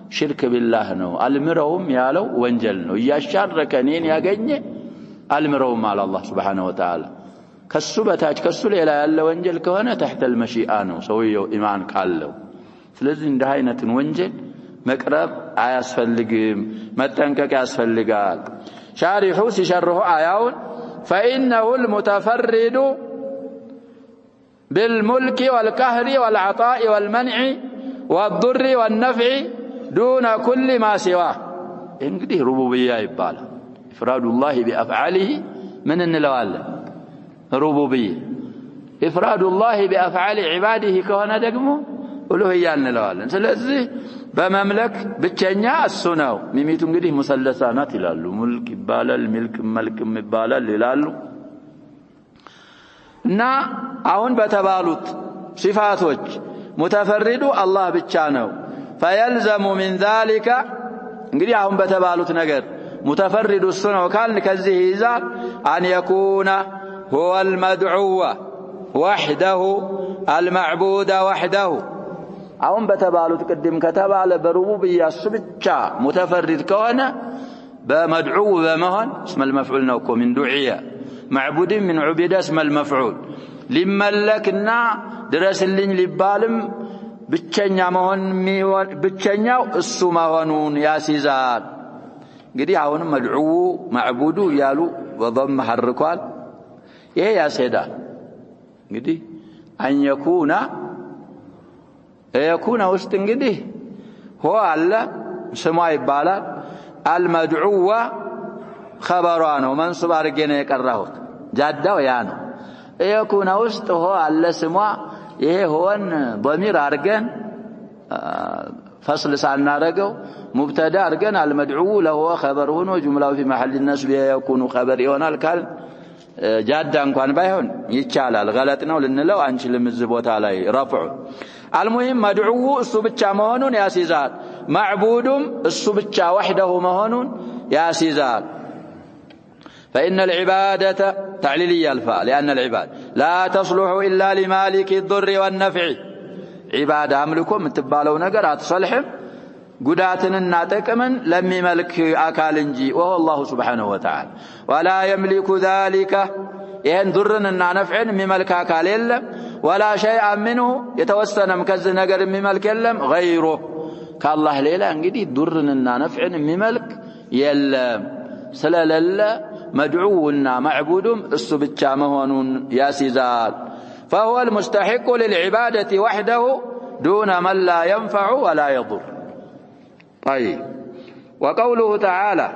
شرك بالله نو المرهم يالو وانجلنو يشارك نين ياغني المرهم على الله سبحانه وتعالى كسبتاج كسل الى يالو وانجل كهونه تحت المشيئه نو سويو ايمان قالو ስለዚህ እንደ አይነት ወንጀል مقرب አያስፈልግም መጠንቀቅ ያስፈልጋል شارحو ሲሸርሁ አያውን فإنه المتفرد بالملك والقهر والعطاء والمنع والضر والنفع دون كل ما سواه እንግዲህ ربوبية ይባላል إفراد الله بأفعاله من እንለዋለን ربوبية إفراد الله بأفعال عباده ከሆነ ደግሞ ألوهية እንለዋለን ስለዚህ በመምለክ ብቸኛ እሱ ነው ሚሚቱ እንግዲህ ሙሰለሳናት ይላሉ ሙልክ ይባላል ሚልክ መልክም ይባላል ይላሉ እና አሁን በተባሉት ሲፋቶች ሙተፈሪዱ አላህ ብቻ ነው فيلزم من ذلك እንግዲህ አሁን በተባሉት ነገር ሙተፈሪዱ እሱ ነው ካልን ከዚህ ይዛል أن يكون هو المدعو وحده المعبود وحده አሁን በተባሉት ቅድም ከተባለ በሩቡብያ እሱ ብቻ ሙተፈሪድ ከሆነ بمدعو بمهن اسم المفعول نوكو من دعية معبود من عبد اسم المفعول لملكنا درس اللين لبالم بتشنيا مهن بتشنيا السما هنون ياسيزان قدي عون مدعو معبود يالو وضم حركوال إيه يا سيدا قدي أن يكون وستنقدي هو الله سماي بالا المدعو خبرانه منصوب أرجينا يكرهوت جدا ويانو يكون وسط هو الله سما إيه هو ضمير أرجن فصل سالنا رجو مبتدا أرجن المدعو له خبرون وجملة في محل النصب يكون خبر يونا الكلم جدا كان بايهون يتشالل غلطنا ولنلو أنشل مزبوط عليه رفع المهم مدعو السبتشا مهونون يا سيزال معبودم السبتشا وحده مهونون يا سيزال فإن العبادة تعليلية الفاء لأن العباد لا تصلح إلا لمالك الضر والنفع عبادة أملكم تبالو نقر أتصلحم قداتنا الناتكمن لم يملك أكالنجي وهو الله سبحانه وتعالى ولا يملك ذلك إن ضرنا نفع مملك أكال ولا شيء منه يتوسن مكز نقر مملك غيره كالله ليلة انقدي ضرنا نفع مملك يلم سلال مدعونا معبودم السبتشا مهونون ياسيزال فهو المستحق للعبادة وحده دون من لا ينفع ولا يضر طيب وقوله تعالى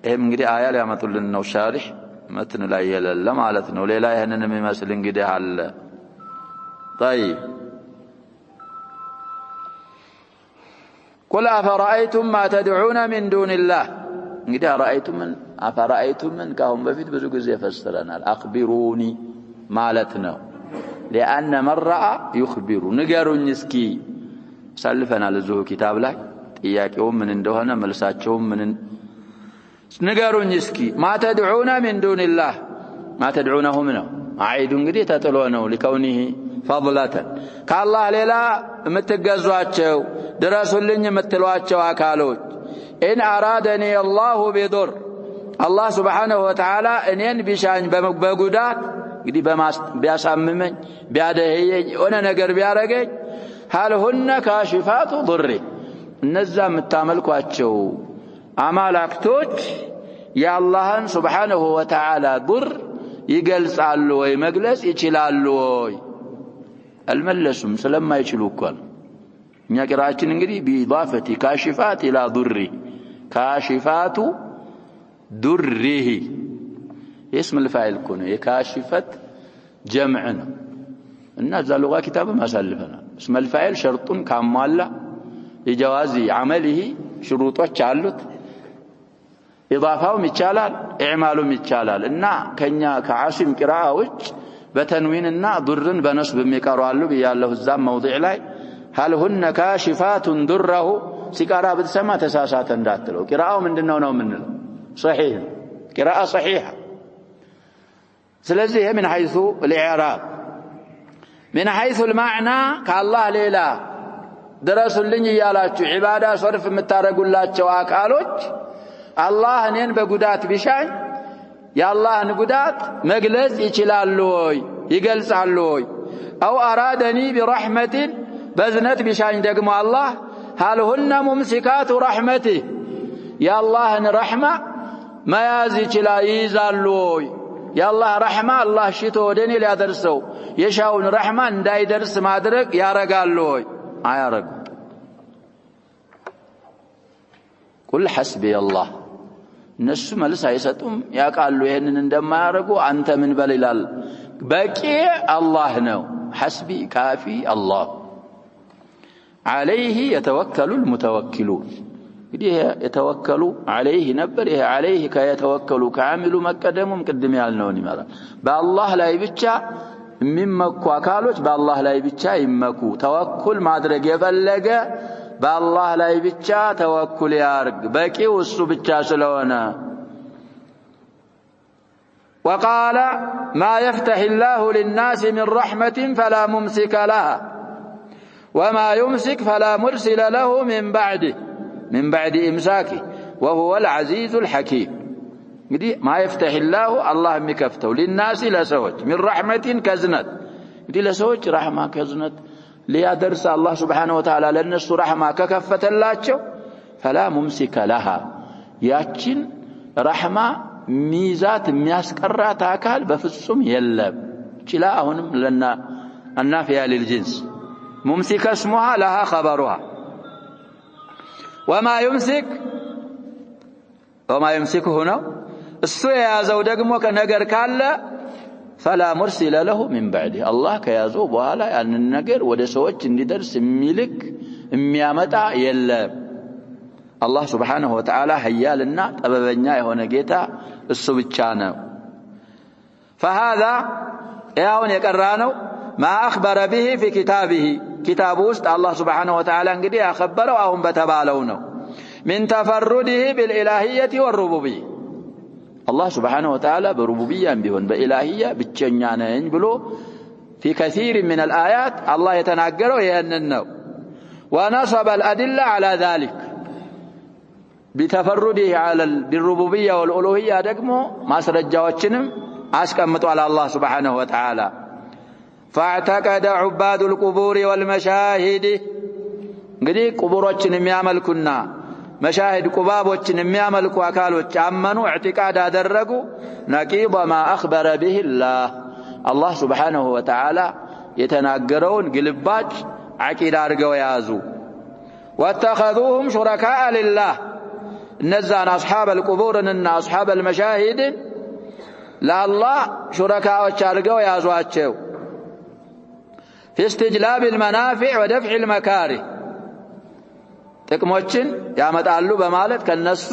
انقدي آية لما تقول الشارح متن لا يلا مالتنا وليلا يهنن ممثل انقدي حل طيب قل أفرأيتم ما تدعون من دون الله انقدي أفرأيتم من كهم بفيت بزوج زي فسرنا أخبروني مالتنا لأن من رأى يخبر نقروا نسكي سلفنا لزوه كتاب لك إياكهم من اندوهنا ملساتهم من نقروا نسكي ما تدعون من دون الله ما تدعونه منه عيد قدي تتلونه لكونه فضلة كالله ليلا متقزواتشو درسوا لني متلواتشو أكالوت إن أرادني الله بضر الله سبحانه وتعالى إن بشان بقودات قدي بياسممن بيادهي وانا نقر بيارقي هل هن كاشفات ضري النزا متاملكواتشو أمالاكتوت يا الله سبحانه وتعالى ضر يقلص علوي مقلس يشيل علوي الملسم سلام ما يشيلوكوال نقراتين انقدي بإضافة كاشفات إلى ضري كاشفات ضره اسم الفاعل كونه كاشفة جمعنا الناس اللغة كتاب ما سلفنا اسم الفاعل شرط كامل لجواز عمله شروطه علت إضافهم يتشالل إعمالهم يتشالل إننا كنيا كعاصم قراءة بتنوين إننا ضرن بنصب ميقاروا له بيالله الزام موضع لاي هل هن كاشفات ضره سيقارا بتسمى تساسات انداتلو قراءة من دنونا ومنه صحيح قراءة صحيحة سلزيه من حيث الإعراب من حيث المعنى كالله ليلا درسوا لني يالاتشو عبادة صرف متارقوا اللاتشو آكالوش الله نين بقودات بشاي يا الله نقودات مقلز يشلالوي يقلسالوي أو أرادني برحمة بزنت بشاي دقم الله هل هن ممسكات رحمته يا الله رحمة ما يازي شلا يزالوي يا الله رحمة الله شتو دني لا درسو يشاون رحمة داي درس ما درك يا رجالوي يا رجل كل حسبي الله نسو ملس هيسطم يا قالوا يهنن እንደማ ያረጉ አንተ ምን በልላል በቂ الله ነው حسبي كافي الله عليه يتوكل المتوكلون እንግዲህ የተወከሉ عليه ነበር ይሄ عليه ከየተወከሉ ከአሚሉ መቀደሙም ቅድም ያልነውን ይመራል በአላህ ላይ ብቻ የሚመኩ አካሎች በአላህ ላይ ብቻ ይመኩ ተወኩል ማድረግ የፈለገ بالله لا يبتشا توكل يارق بكي والسبتشا سلونا وقال ما يفتح الله للناس من رحمة فلا ممسك لها وما يمسك فلا مرسل له من بعد إمساكه وهو العزيز الحكيم እንግዲህ ما يفتح الله الله የሚከፍተው للناس ለሰዎች من رحمة كزنت እንግዲህ ለሰዎች ረህማ ከዝነት ሊያደርስ አላህ Subhanahu Wa Ta'ala ለነሱ ረህማ ከከፈተላቸው فلا ممسك لها ያችን ረህማ ሚዛት የሚያስቀራት አካል በፍጹም የለም ችላ አሁንም ለና النافية للجنس ممسك اسمها لها خبرها وما يمسكه هنا እሱ የያዘው ደግሞ ከነገር ካለ فلا مرسل له من بعده الله ከያዘው በኋላ ያንን ነገር ወደ ሰዎች እንዲደርስ የሚልክ የሚያመጣ የለም الله سبحانه وتعالى ኃያልና ጠበበኛ የሆነ ጌታ እሱ ብቻ ነው فهذا ያውን የቀራነው ما أخبر به في كتابه كتاب ውስጥ الله سبحانه وتعالى እንግዲህ ያخبረው አሁን በተባለው ነው من تفرده بالإلهية والربوبية الله سبحانه وتعالى بربوبية بيون بإلهية ብቸኛ ነኝ ብሎ في كثير من الآيات الله يتناገረው ይሄንን ነው ونصب الأدلة على ذلك بتفرده على بالربوبية والألوهية ደግሞ ማስረጃዎችንም አስቀምጧል الله سبحانه وتعالى فاعتقد عباد القبور والمشاهد እንግዲህ ቁቡሮችን የሚያመልኩና መሻሂድ ቁባቦችን የሚያመልኩ አካሎች አመኑ اعتقاد አደረጉ نقيض ما أخبر به الله سبحانه وتعالى የተናገረውን ግልባጭ አቂዳ አድርገው ያዙ واتخذوهم شركاء لله እነዛን أصحاب القبور እና أصحاب المشاهد ለአላህ ሹረካዎች አድርገው ያዟቸው في استجلاب المنافع ودفع المكاره ጥቅሞችን ያመጣሉ በማለት ከነሱ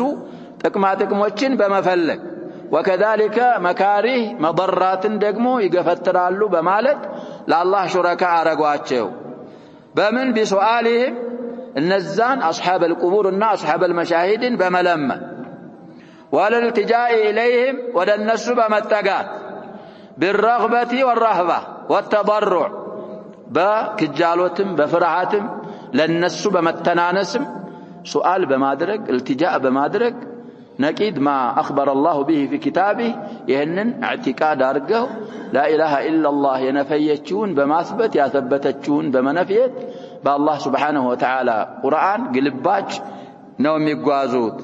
ጥቅሞችን በመፈለግ وكذلك مكاره مضراتን ደግሞ ይገፈትራሉ በማለት ለአላህ ሹረካ አረጓቸው በምን بسؤالهم እነዛን أصحاب القبور እና أصحاب المشاهد በመለመን والالتجاء إليهم ودنس بمتقات بالرغبة والرهبة والتضرع بكجالوتم بفرحاتم للنس بمتنانسم سؤال بمادرك التجاء بمادرك نكيد ما أخبر الله به في كتابه يهنن اعتقاد أرقه لا إله إلا الله ينفيتشون بماثبت يثبتتشون بمنفيت بالله سبحانه وتعالى قرآن قلباج نوم يقوازوت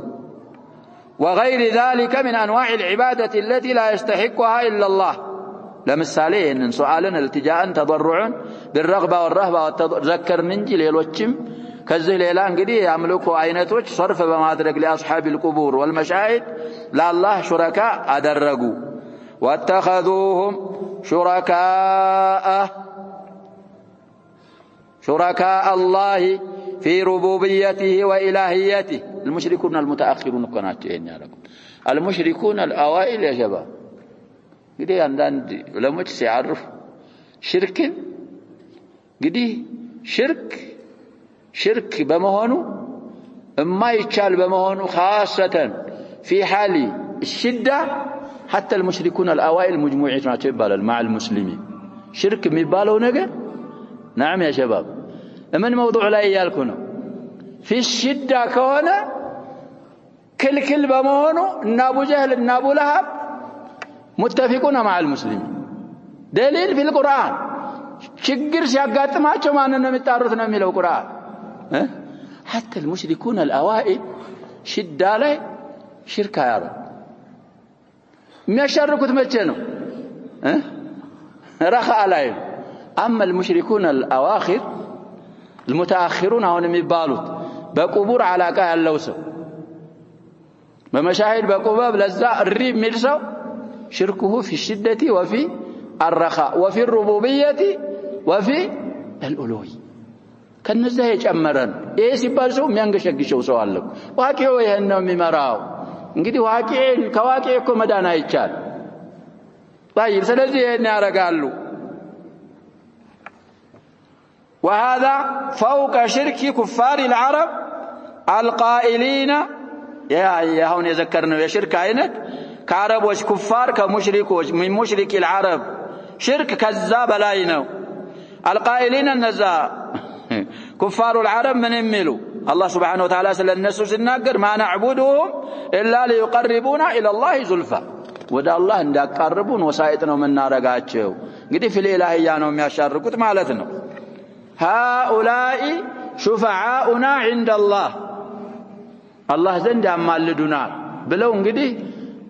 وغير ذلك من أنواع العبادة التي لا يستحقها إلا الله لمثالي إن سؤالنا التجاء تضرعا بالرغبة والرهبة والتذكر ننجي ليلوچم كذه ليلان قدي يملكوا عينتوش صرف بمادرك لأصحاب القبور والمشاهد لا الله شركاء أدرقوا واتخذوهم شركاء الله في ربوبيته وإلهيته المشركون المتأخرون كناتين يا رب المشركون الأوائل يا شباب قدي عندنا لما تسيعرف شرك قدي شرك بمهونو ما يتشال بمهونو خاصة في حال الشدة حتى المشركون الأوائل مجموعين مع المسلمين شرك ميبالو نجر نعم يا شباب من موضوع لا يالكونه في الشدة كونه كل بمهونو إن أبو جهل إن أبو لهب متفقون مع المسلمين دليل في القرآن شجر شجعت ما شو ما أننا متعرضنا من القرآن حتى المشركون الأوائل شدة عليه شركة يا رب ما شركوا تمشينه رخاء عليهم أما المشركون الأواخر المتأخرون هون ميبالوت بقبور على كاه اللوسو بمشاهد بقباب لزاء الريب ملسو شركه في الشدة وفي الرخاء وفي الربوبية وفي الألوهية كان نزه يجمرن ايه سيبالسو ميانغشقشو سوالك واقعو يهنو ممراو እንግዲህ ዋቂዕን ከዋቂዕ እኮ መዳን አይቻል طيب ስለዚህ ይሄን ያረጋሉ وهذا فوق شرك كفار العرب القائلين يا هون يذكرنا يا شرك عينك كعربوች كفار كمشركوች من مشرك العرب شرك كذاب لاي ነው القائلين النزا كفار العرب من يميلوا الله سبحانه وتعالى ስለነሱ ሲናገር ما نعبدهم إلا ليقربونا إلى الله زلفى ወደ አላህ እንዳቀርቡን ወሳይጥ ነው መናረጋቸው እንግዲህ ፍሌላህያ ነው የሚያሻርኩት ማለት ነው هؤلاء شفعاؤنا عند الله الله ዘንድ ያማልዱናል ብለው እንግዲህ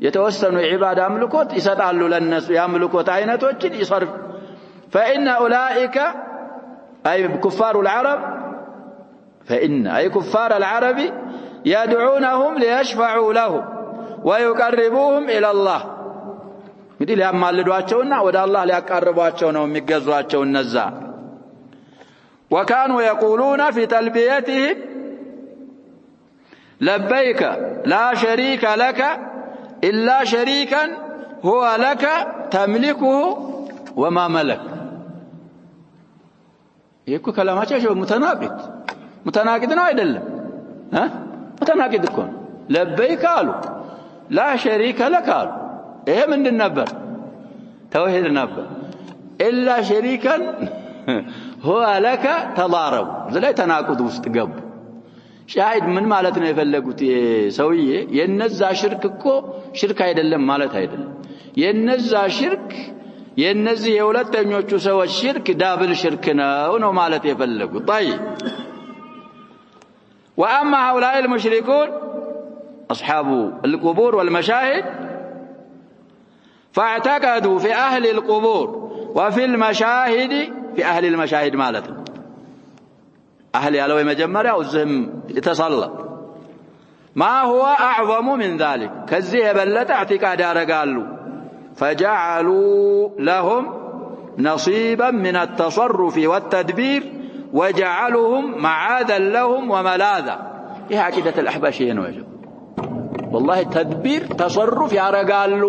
የተወሰኑ ኢባዳ አምልኮት ይሰጣሉ ለነሱ ያምልኮት አይነቶችን ይሰርፍ فإن أولئك أي كفار العرب فإن أي كفار العرب يدعونهم ليشفعوا لهم ويقربوهم إلى الله እንግዲህ ሊያማልዷቸውና ወደ አላህ ሊያቀርቧቸው ነው የሚገዟቸው እነዛ وكانوا يقولون في تلبيتهم لبيك لا شريك لك إلا شريكا هو لك تملكه وما ملك يكو كلاماቸው شو متناقض ነው አይደለም متناقض እኮ لبيك قالوا لا شريك لك قالوا ይሄ ምንድን ነበር ተውሂድ ነበር إلا شريكا هو لك تضارب زላይ ተናቁድ ውስጥ ገቡ ሻሂድ ምን ማለት ነው የፈለጉት ሰውዬ የነዛ ሽርክ እኮ ሽርክ አይደለም ማለት አይደለም የነዛ ሽርክ የነዚህ የሁለተኞቹ ሰዎች ሽርክ ዳብል ሽርክ ነው ማለት የፈለጉት طيب واما هؤلاء المشركون اصحاب القبور والمشاهد فاعتقدوا في اهل القبور وفي المشاهد في اهل المشاهد مالته اهل يالو የመጀመሪያው ዝም የተሰላ ما هو اعظم من ذلك ከዚህ የበለጠ اعتقاد ያደርጋሉ فجعلوا لهم نصيبا من التصرف والتدبير وجعلهم معاذا لهم وملاذا ይሄ عقيدة الأحباش ነው والله تدبير تصرف ያደርጋሉ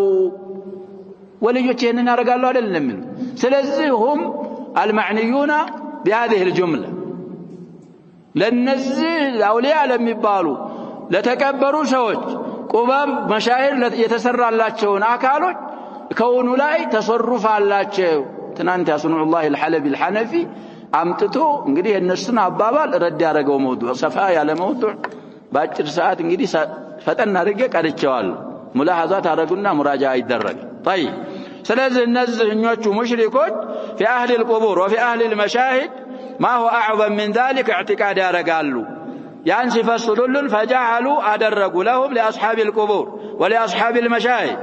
وليዎች ይሄንን ያደርጋሉ አይደለም ስለዚህ هم المعنيون بهذه الجملة ለነዚህ አውሊያ ለሚባሉ ለተከበሩ ሰዎች ቁባም መሻሂር የተሰራላቸውን አካሎች ከውኑ ላይ ተሰሩፍ አላቸው ትናንት ያስኑላህ الحلبي الحنفي አምጥቶ እንግዲህ እነሱን አባባል ረድ ያደረገው موضوع ሰፋ ያለ موضوع ባጭር ሰዓት እንግዲህ ፈጠን አድርጌ ቀርጬዋለሁ ሙላሐዛት አደረጉና ሙራጃ ይደረግ طيب ስለዚህ እነዚህኞቹ ሙሽሪኮች في اهل القبور وفي اهل المشاهد ما هو اعظم من ذلك اعتقاد ያደርጋሉ ያን ሲፈስሉልን فجعلوا አደረጉ لهم لاصحاب القبور ولاصحاب المشاهد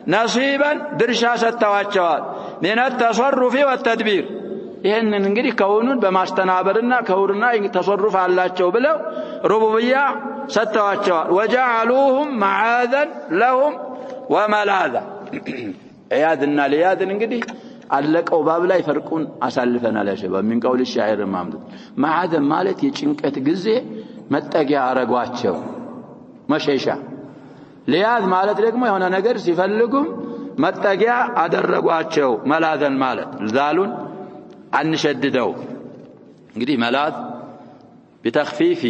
نصيبا درشا ሰጥተዋቸዋል من التصرف والتدبير ይሄንን እንግዲህ ከውኑን በማስተናበርና ከውርና ተሰሩፍ አላቸው ብለው ሩቡብያ ሰጥተዋቸዋል وجعلوهم معاذا لهم وملاذا عيادنا ليادن እንግዲህ አለቀው ባብ ላይ ፈርቁን አሳልፈናል ያሸባ ምን ቀውል ሻዒር ማምድ ማዓዘ ማለት የጭንቀት ጊዜ መጠጊያ አረጓቸው መሸሻ ሊያዝ ማለት ደግሞ የሆነ ነገር ሲፈልጉም መጠጊያ አደረጓቸው መላዘን ማለት ዛሉን አንሸድደው እንግዲህ መላዝ بتخفيف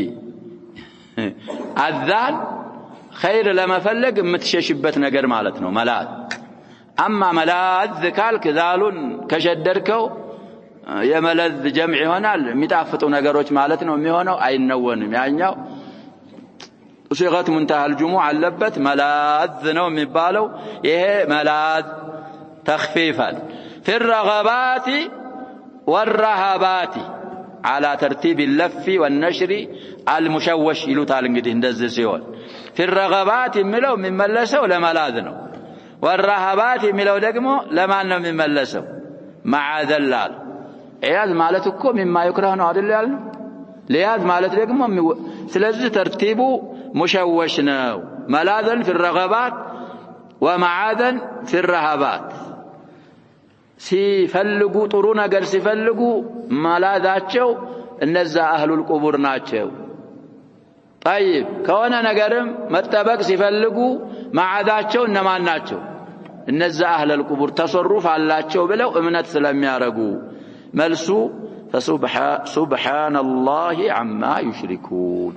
الذال خير لما فلق የምትሸሽበት ነገር ማለት ነው መላዝ اما ملاذ ካልክ ዛሉን ከሸደርከው የመለዝ ጀምዕ ይሆናል የሚጣፍጡ ነገሮች ማለት ነው የሚሆነው አይነወንም ያኛው صيغه منتهى الجموع አለበት ملاذ ነው የሚባለው ይሄ ملاذ تخفيفا في الرغبات والرهبات على ترتيب اللف والنشر المشوش ይሉታል እንግዲህ እንደዚህ ሲሆን في الرغبات የሚለው የሚመለሰው ለመላዝ ነው والرهبات የሚለው ደግሞ ለማን ነው የሚመለሰው ማዓዘላል ኢያዝ ማለት እኮ مما يكره ነው አይደል ያልነው ሊያዝ ማለት ደግሞ ስለዚህ ተርቲቡ مشوش ነው ملاذا في الرغبات ومعاذا في الرهبات ሲፈልጉ ጥሩ ነገር ሲፈልጉ መላዛቸው እነዛ አህሉል ቁቡር ናቸው طيب ከሆነ ነገርም መጠበቅ ሲፈልጉ ማዓዛቸው እነማን ናቸው እነዛ አህሉል ቁቡር ተሰሩፍ አላቸው ብለው እምነት ስለሚያረጉ መልሱ سبحان عما يشركون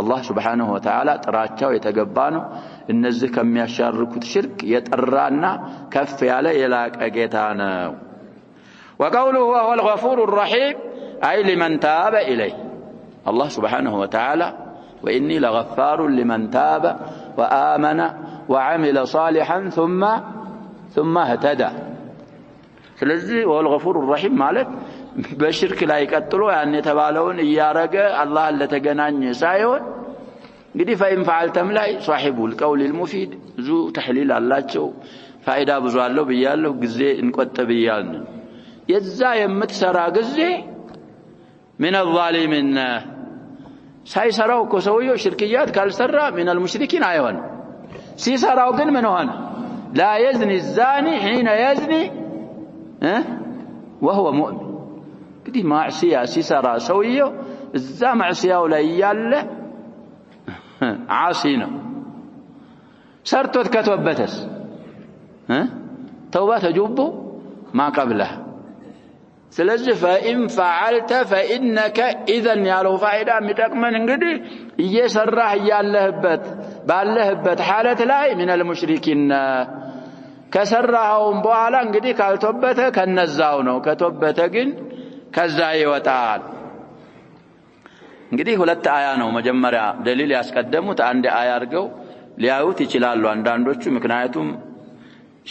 الله سبحانه وتعالى ጥራቸው የተገባ ነው እነዚህ ከሚያሻርኩት ሽርክ የጠራና ከፍ ያለ የላቀ ጌታ ነው وقوله هو الغفور الرحيم أي لمن تاب إليه الله سبحانه وتعالى وإني لغفار لمن تاب وآمن وعمل صالحا ثم اهتدى ስለዚህ والغفور الرحيم ማለት በሽርክ ላይ ቀጥሎ ያን የተባለውን እያረገ አላህን ለተገናኘ ሳይሆን እንግዲህ فإن فعلتم ላይ صاحب القول المفيد ذو تحليل አላቸው ፋይዳ ብዙ አለው ብያለሁ ጊዜ እንቆጥብ ይያልን የዛ የምትሰራ ጊዜ من الظالمين ሳይሰራው እኮ ሰውየው ሽርክያት ካልሰራ من المشركين አይሆን ሲሰራው ግን ምን ሆነ لا يزني الزاني حين يزني وهو مؤمن እንግዲህ ማዕሲያ ሲሰራ ሰውየው እዛ ማዕሲያው ላይ ያለ ዓሲ ነው ሰርቶት ከተወበተስ ተውባ ተጁቡ ما قبله ስለዚህ فإن فعلت فإنك إذا ያለው ፋይዳ የሚጠቅመን እንግዲህ እየሰራህ ያለህበት ባለህበት ሐለት ላይ من المشركين ከሰራኸውም በኋላ እንግዲህ ካልተወበተ ከነዛው ነው ከተወበተ ግን ከዛ ይወጣል እንግዲህ ሁለት አያ ነው መጀመሪያ ደሊል ያስቀደሙት አንድ አያ አድርገው ሊያዩት ይችላሉ አንዳንዶቹ ምክንያቱም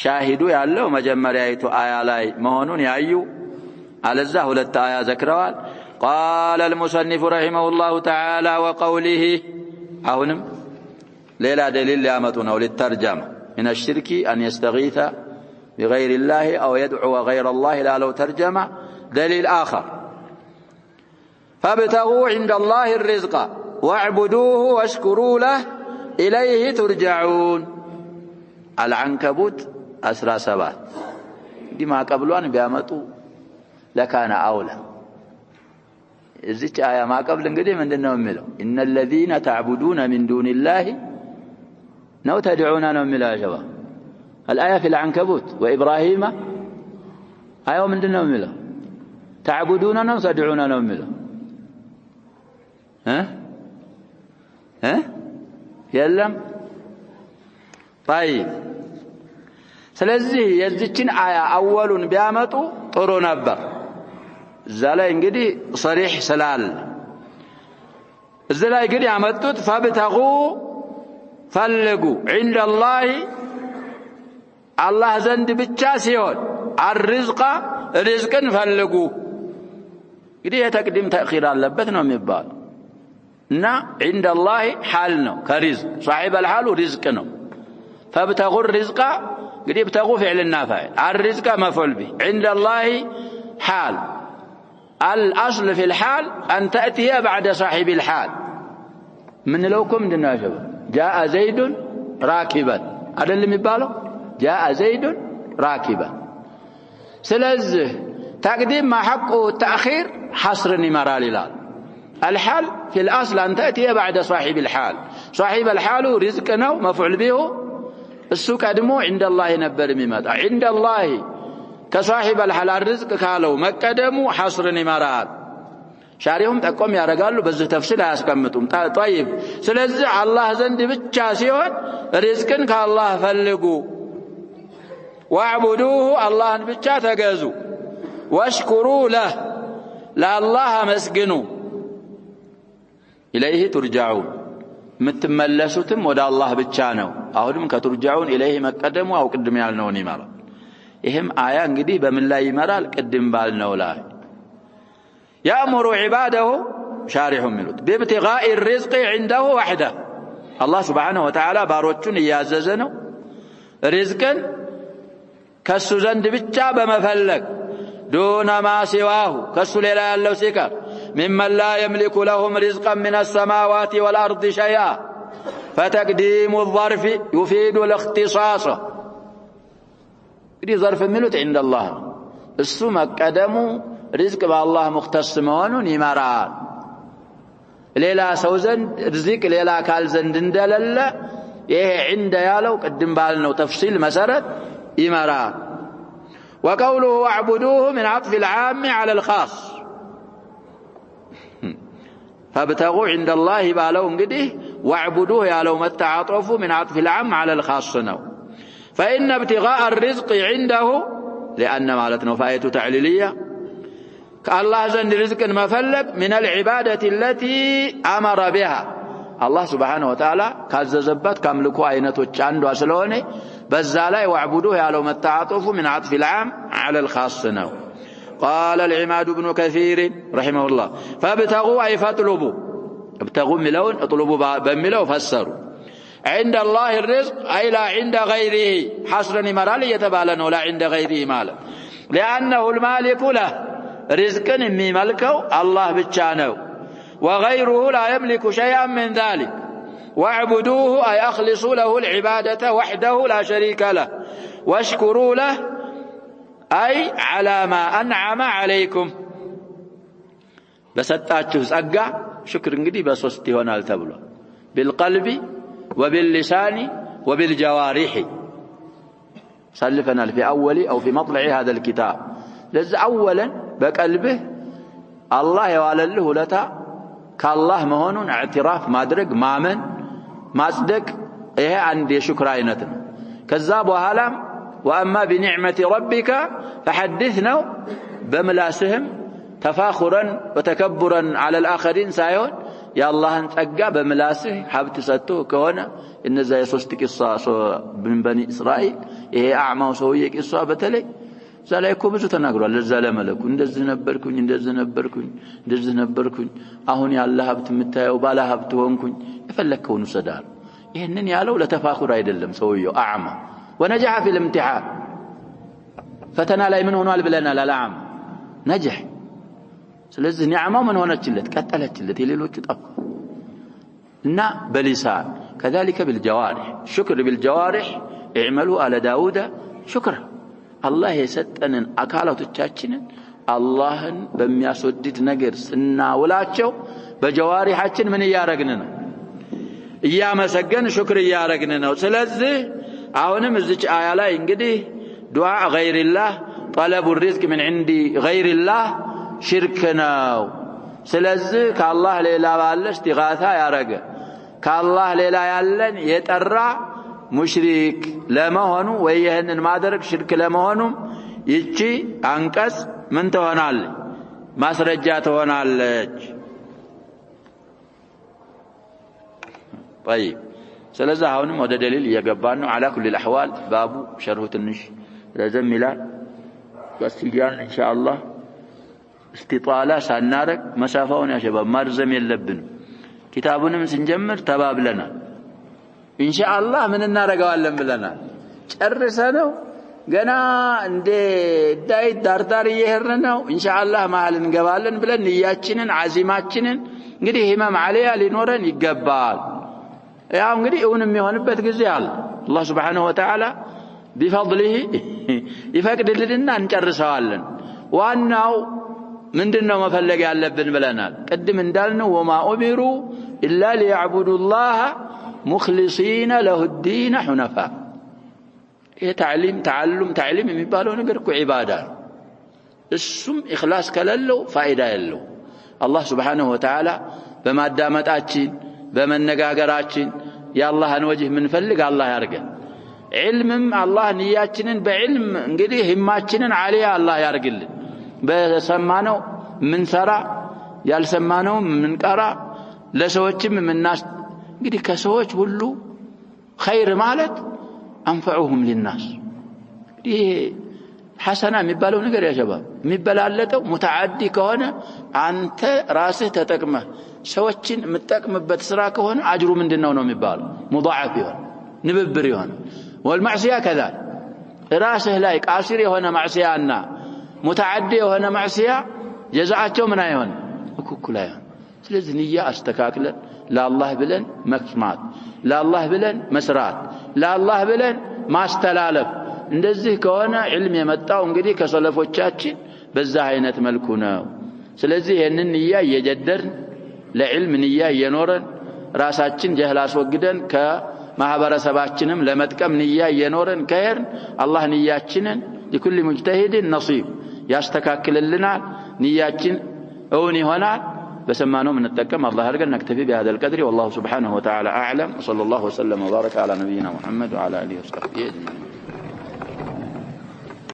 ሻሂዱ ያለው መጀመሪያይቱ አያ ላይ መሆኑን ያዩ على ሁለት አያ ዘክረዋል قال المصنف رحمه الله تعالى وقوله አሁንም ሌላ ደሊል ሊያመጡ ነው ለተርጀማ من الشرك أن يستغيث بغير الله أو يدعو غير الله لا لو ترجم دليل آخر فابتغوا عند الله الرزق واعبدوه واشكروا له إليه ترجعون العنكبوت أسرى سبات دي ما قبلوان بيامتوا لكان أولى إذن آية ما قبل انقدي من دنهم ملو إن الذين تعبدون من دون الله نو تدعونا نوم لا جواب الآية في العنكبوت وإبراهيم آية من دنهم له تعبدوننا نو تدعونا نوم له ها يلم طيب ስለዚህ የዚችን አያ አወሉን ቢያመጡ ጥሩ ነበር እዛ ላይ እንግዲህ صريح ስላል እዛ ላይ እንግዲህ ያመጡት فابتغوا فلقوا عند الله الله زند ብቻ ሲሆን الرزق رزقን ፈልጉ እንግዲህ የተቅዲም ተእኺር አለበት ነው የሚባለው እና عند الله حال ነው ከሪዝቅ صاحب الحال رزق ነው فابتغوا الرزق እንግዲህ ابتغوا فعلنا فاعل الرزق مفعول به عند الله حال الاصل في الحال ان تاتي بعد صاحب الحال من لوكم عندنا يا شباب جاء زيد راكبا هذا اللي የሚባለው جاء زيد راكبا ስለዚህ تقديم ما حقه التأخير حصر يمرال الهلال الحال في الأصل أن تأتي بعد صاحب الحال صاحب الحال رزق نو مفعول به السوق أدمو عند الله نبر مماذا عند الله كصاحب الحال الرزق قالوا مقدمو حصر يمرال شاريهم تقوم ያረጋሉ በዚህ ተፍሲል አያስቀምጡም طيب ስለዚህ አላህ ዘንድ ብቻ ሲሆን ሪዝቅን ከአላህ ፈልጉ واعبدوه اللهን ብቻ ተገዙ واشكروا له لله مسجنوا إليه ترجعون متملسوتم ወደ አላህ ብቻ ነው አሁንም ከትርጃውን ኢለይሂ መቀደሙ አው ቅድም ያልነውን ይመራል ይሄም አያ እንግዲህ በምን ላይ ይመራል ቅድም ባልነው ላይ يأمر عباده شارح منوت بابتغاء الرزق عنده وحده الله سبحانه وتعالى باروቹን እያዘዘ ነው ሪዝቅን ከሱ ዘንድ ብቻ በመፈለግ دون ما سواه كسو ليلا يالو سيكر ممن لا يملك لهم رزقا من السماوات والأرض شيئا فتقديم الظرف يفيد الاختصاص دي ظرف ملوت عند الله السمك قدمو رزق بالله مختص مهون يمران ليلا سوزن رزق ليلا كالزن دندلل يه عند يالو قدم بالنو تفصيل مسارت يمران وقوله واعبدوه من عطف العام على الخاص فابتغوا عند الله بالو انقده واعبدوه يالو متعاطفوا من عطف العام على الخاص نو فإن ابتغاء الرزق عنده لأن مالتنا فاية تعليلية كالله زند رزق مفلق من العبادة التي أمر بها الله سبحانه وتعالى كاززبت كاملكو عينتوچ አንዷ ስለሆነ በዛ ላይ واعبدوه ያለው መታጠፉ من عطف العام على الخاص ነው قال العماد بن كثير رحمه الله فابتغوا أي فاطلبوا ابتغوا ملون اطلبوا بملو فسروا عند الله الرزق أي لا عند غيره حصرا مرال يتبالن ولا عند غيره مالا لأنه المالك له رزقا مي ملكه الله بتشانه وغيره لا يملك شيئا من ذلك واعبدوه أي أخلصوا له العبادة وحده لا شريك له واشكروا له أي على ما أنعم عليكم بسطاچو ጸጋ شكر እንግዲህ በሶስት ይሆናል ተብሎ بالقلب وباللسان وبالجوارح سلفنا في أول أو في مطلع هذا الكتاب لذا أولا بقلبه الله يوالله لتا كالله مهونون اعتراف مادرق مامن مصدق ايه عندي شكر عينتنا كذاب وهلام وأما بنعمة ربك فحدثنا بملاسهم تفاخرا وتكبرا على الآخرين سايون يا الله انتقى بملاسه حابت ساتوه كهونا إن زي صوستك الصاص من بني إسرائيل إيه أعمى وسويك الصاص بتلي زاليكو بزو تناقروا للزالة ملكو اندز نبركون أهون يا الله هبت متايا وبالا هبت وانكون يفلكون صدار إهنن يالو لتفاخر عيد اللهم سويه أعمى ونجح في الامتحان فتنا لا من هنا البلنا لا العام نجح سلذ نعمه من هنا تشلت قتلت يليلوچ طف እና بلسان كذلك بالجوارح شكر بالجوارح اعملوا على داوود شكرا الله يسطنن አካላቶቻችንን አላህን በሚያስወድድ ነገር ስናውላቸው በጀዋሪሐችን ምን ያረግን ነው እያመሰገን ሽክር ያረግን ነው ስለዚህ አሁንም እዚች አያ ላይ እንግዲህ ዱዓ غير الله طلب الرزق من عند غير الله ሽርክ ነው ስለዚህ ከአላህ ሌላ ባለ እስቲጋታ ያረገ ከአላህ ሌላ ያለን የጠራ ሙሽሪክ ለመሆኑ ወይ ይሄንን ማድረግ ሽርክ ለመሆኑ ይቺ አንቀጽ ምን ትሆናለች ማስረጃ ትሆናለች طيب ስለዚህ አሁንም ወደ ደሊል እየገባን ነው على كل الاحوال ባቡ ሸርሁ ትንሽ ረዘም ይላል ወስቲጃን ኢንሻአላህ استطاله ሳናረግ መሳፋውን ያሸባብ ማርዘም የለብንም ኪታቡንም ስንጀምር ተባብለናል ኢንሻአላህ ምን እናረጋዋለን ብለናል ጨርሰነው ገና እንደ ዳይ ዳርዳር ይሄርን ነው ኢንሻአላህ መሃል እንገባለን ብለን ንያችንን አዚማችንን እንግዲህ ኢማም አሊያ ሊኖረን ይገባል ያው እንግዲህ እውንም የሆነበት ጊዜ አለ አላህ Subhanahu Wa Ta'ala بفضله ይፈቅድልንና እንጨርሰዋለን ዋናው ምንድነው መፈለግ ያለብን ብለናል ቀድም እንዳልነው وما امروا الا ليعبدوا الله مخلصين له الدين حنفاء تعلم የሚባለው ነገር እኮ ዒባዳ እሱም ኢኽላስ ከሌለው ፋይዳ የለው አላህ Subhanahu Wa Ta'ala በማዳመጣችን በመነጋገራችን ያላህን ወጅህ ምንፈልግ አላህ ያርገን ዒልምም አላህ ንያችንን በዒልም እንግዲህ ህማችንን አሊያ አላህ ያርግልን በሰማነው ምን ሰራ ያልሰማነው ምን ቀራ ለሰዎችም ምናስ እንግዲህ ከሰዎች ሁሉ ኸይር ማለት አንፈዑሁም للناس ይሄ ሐሰና የሚባለው ነገር ያ ሸባብ የሚበላለጠው ሙተዓዲ ከሆነ አንተ ራስህ ተጠቅመህ ሰዎችን መጠቅምበት ስራ ከሆነ አጅሩ ምንድነው ነው የሚባለው ሙضاعف ይሆን ንብብር ይሆን والمعصيه كذا ራስህ ላይ ቃሲር የሆነ ማዕሲያና ሙተዓዲ የሆነ ማዕሲያ ጀዛአቸው ምን አይሆን እኩል አይሆን ስለዚህ ንያ አስተካክለን ለአላህ ብለን መስማት ለአላህ ብለን መስራት ለአላህ ብለን ማስተላለፍ እንደዚህ ከሆነ ዒልም የመጣው እንግዲህ ከሰለፎቻችን በዛ አይነት መልኩ ነው ስለዚህ ይሄንን ንያ እየጀደርን ለዕልም ንያ እየኖረን ራሳችን ጀህል አስወግደን ከማህበረሰባችንም ለመጥቀም ንያ እየኖረን ከሄርን አላህ ንያችንን لكل مجتهد نصيب ያስተካክልልናል ንያችን እውን ይሆናል بسمانه من التكم الله يرجل نكتفي بهذا القدر والله سبحانه وتعالى أعلم وصلى الله وسلم وبارك على نبينا محمد وعلى آله وصحبه أجمعين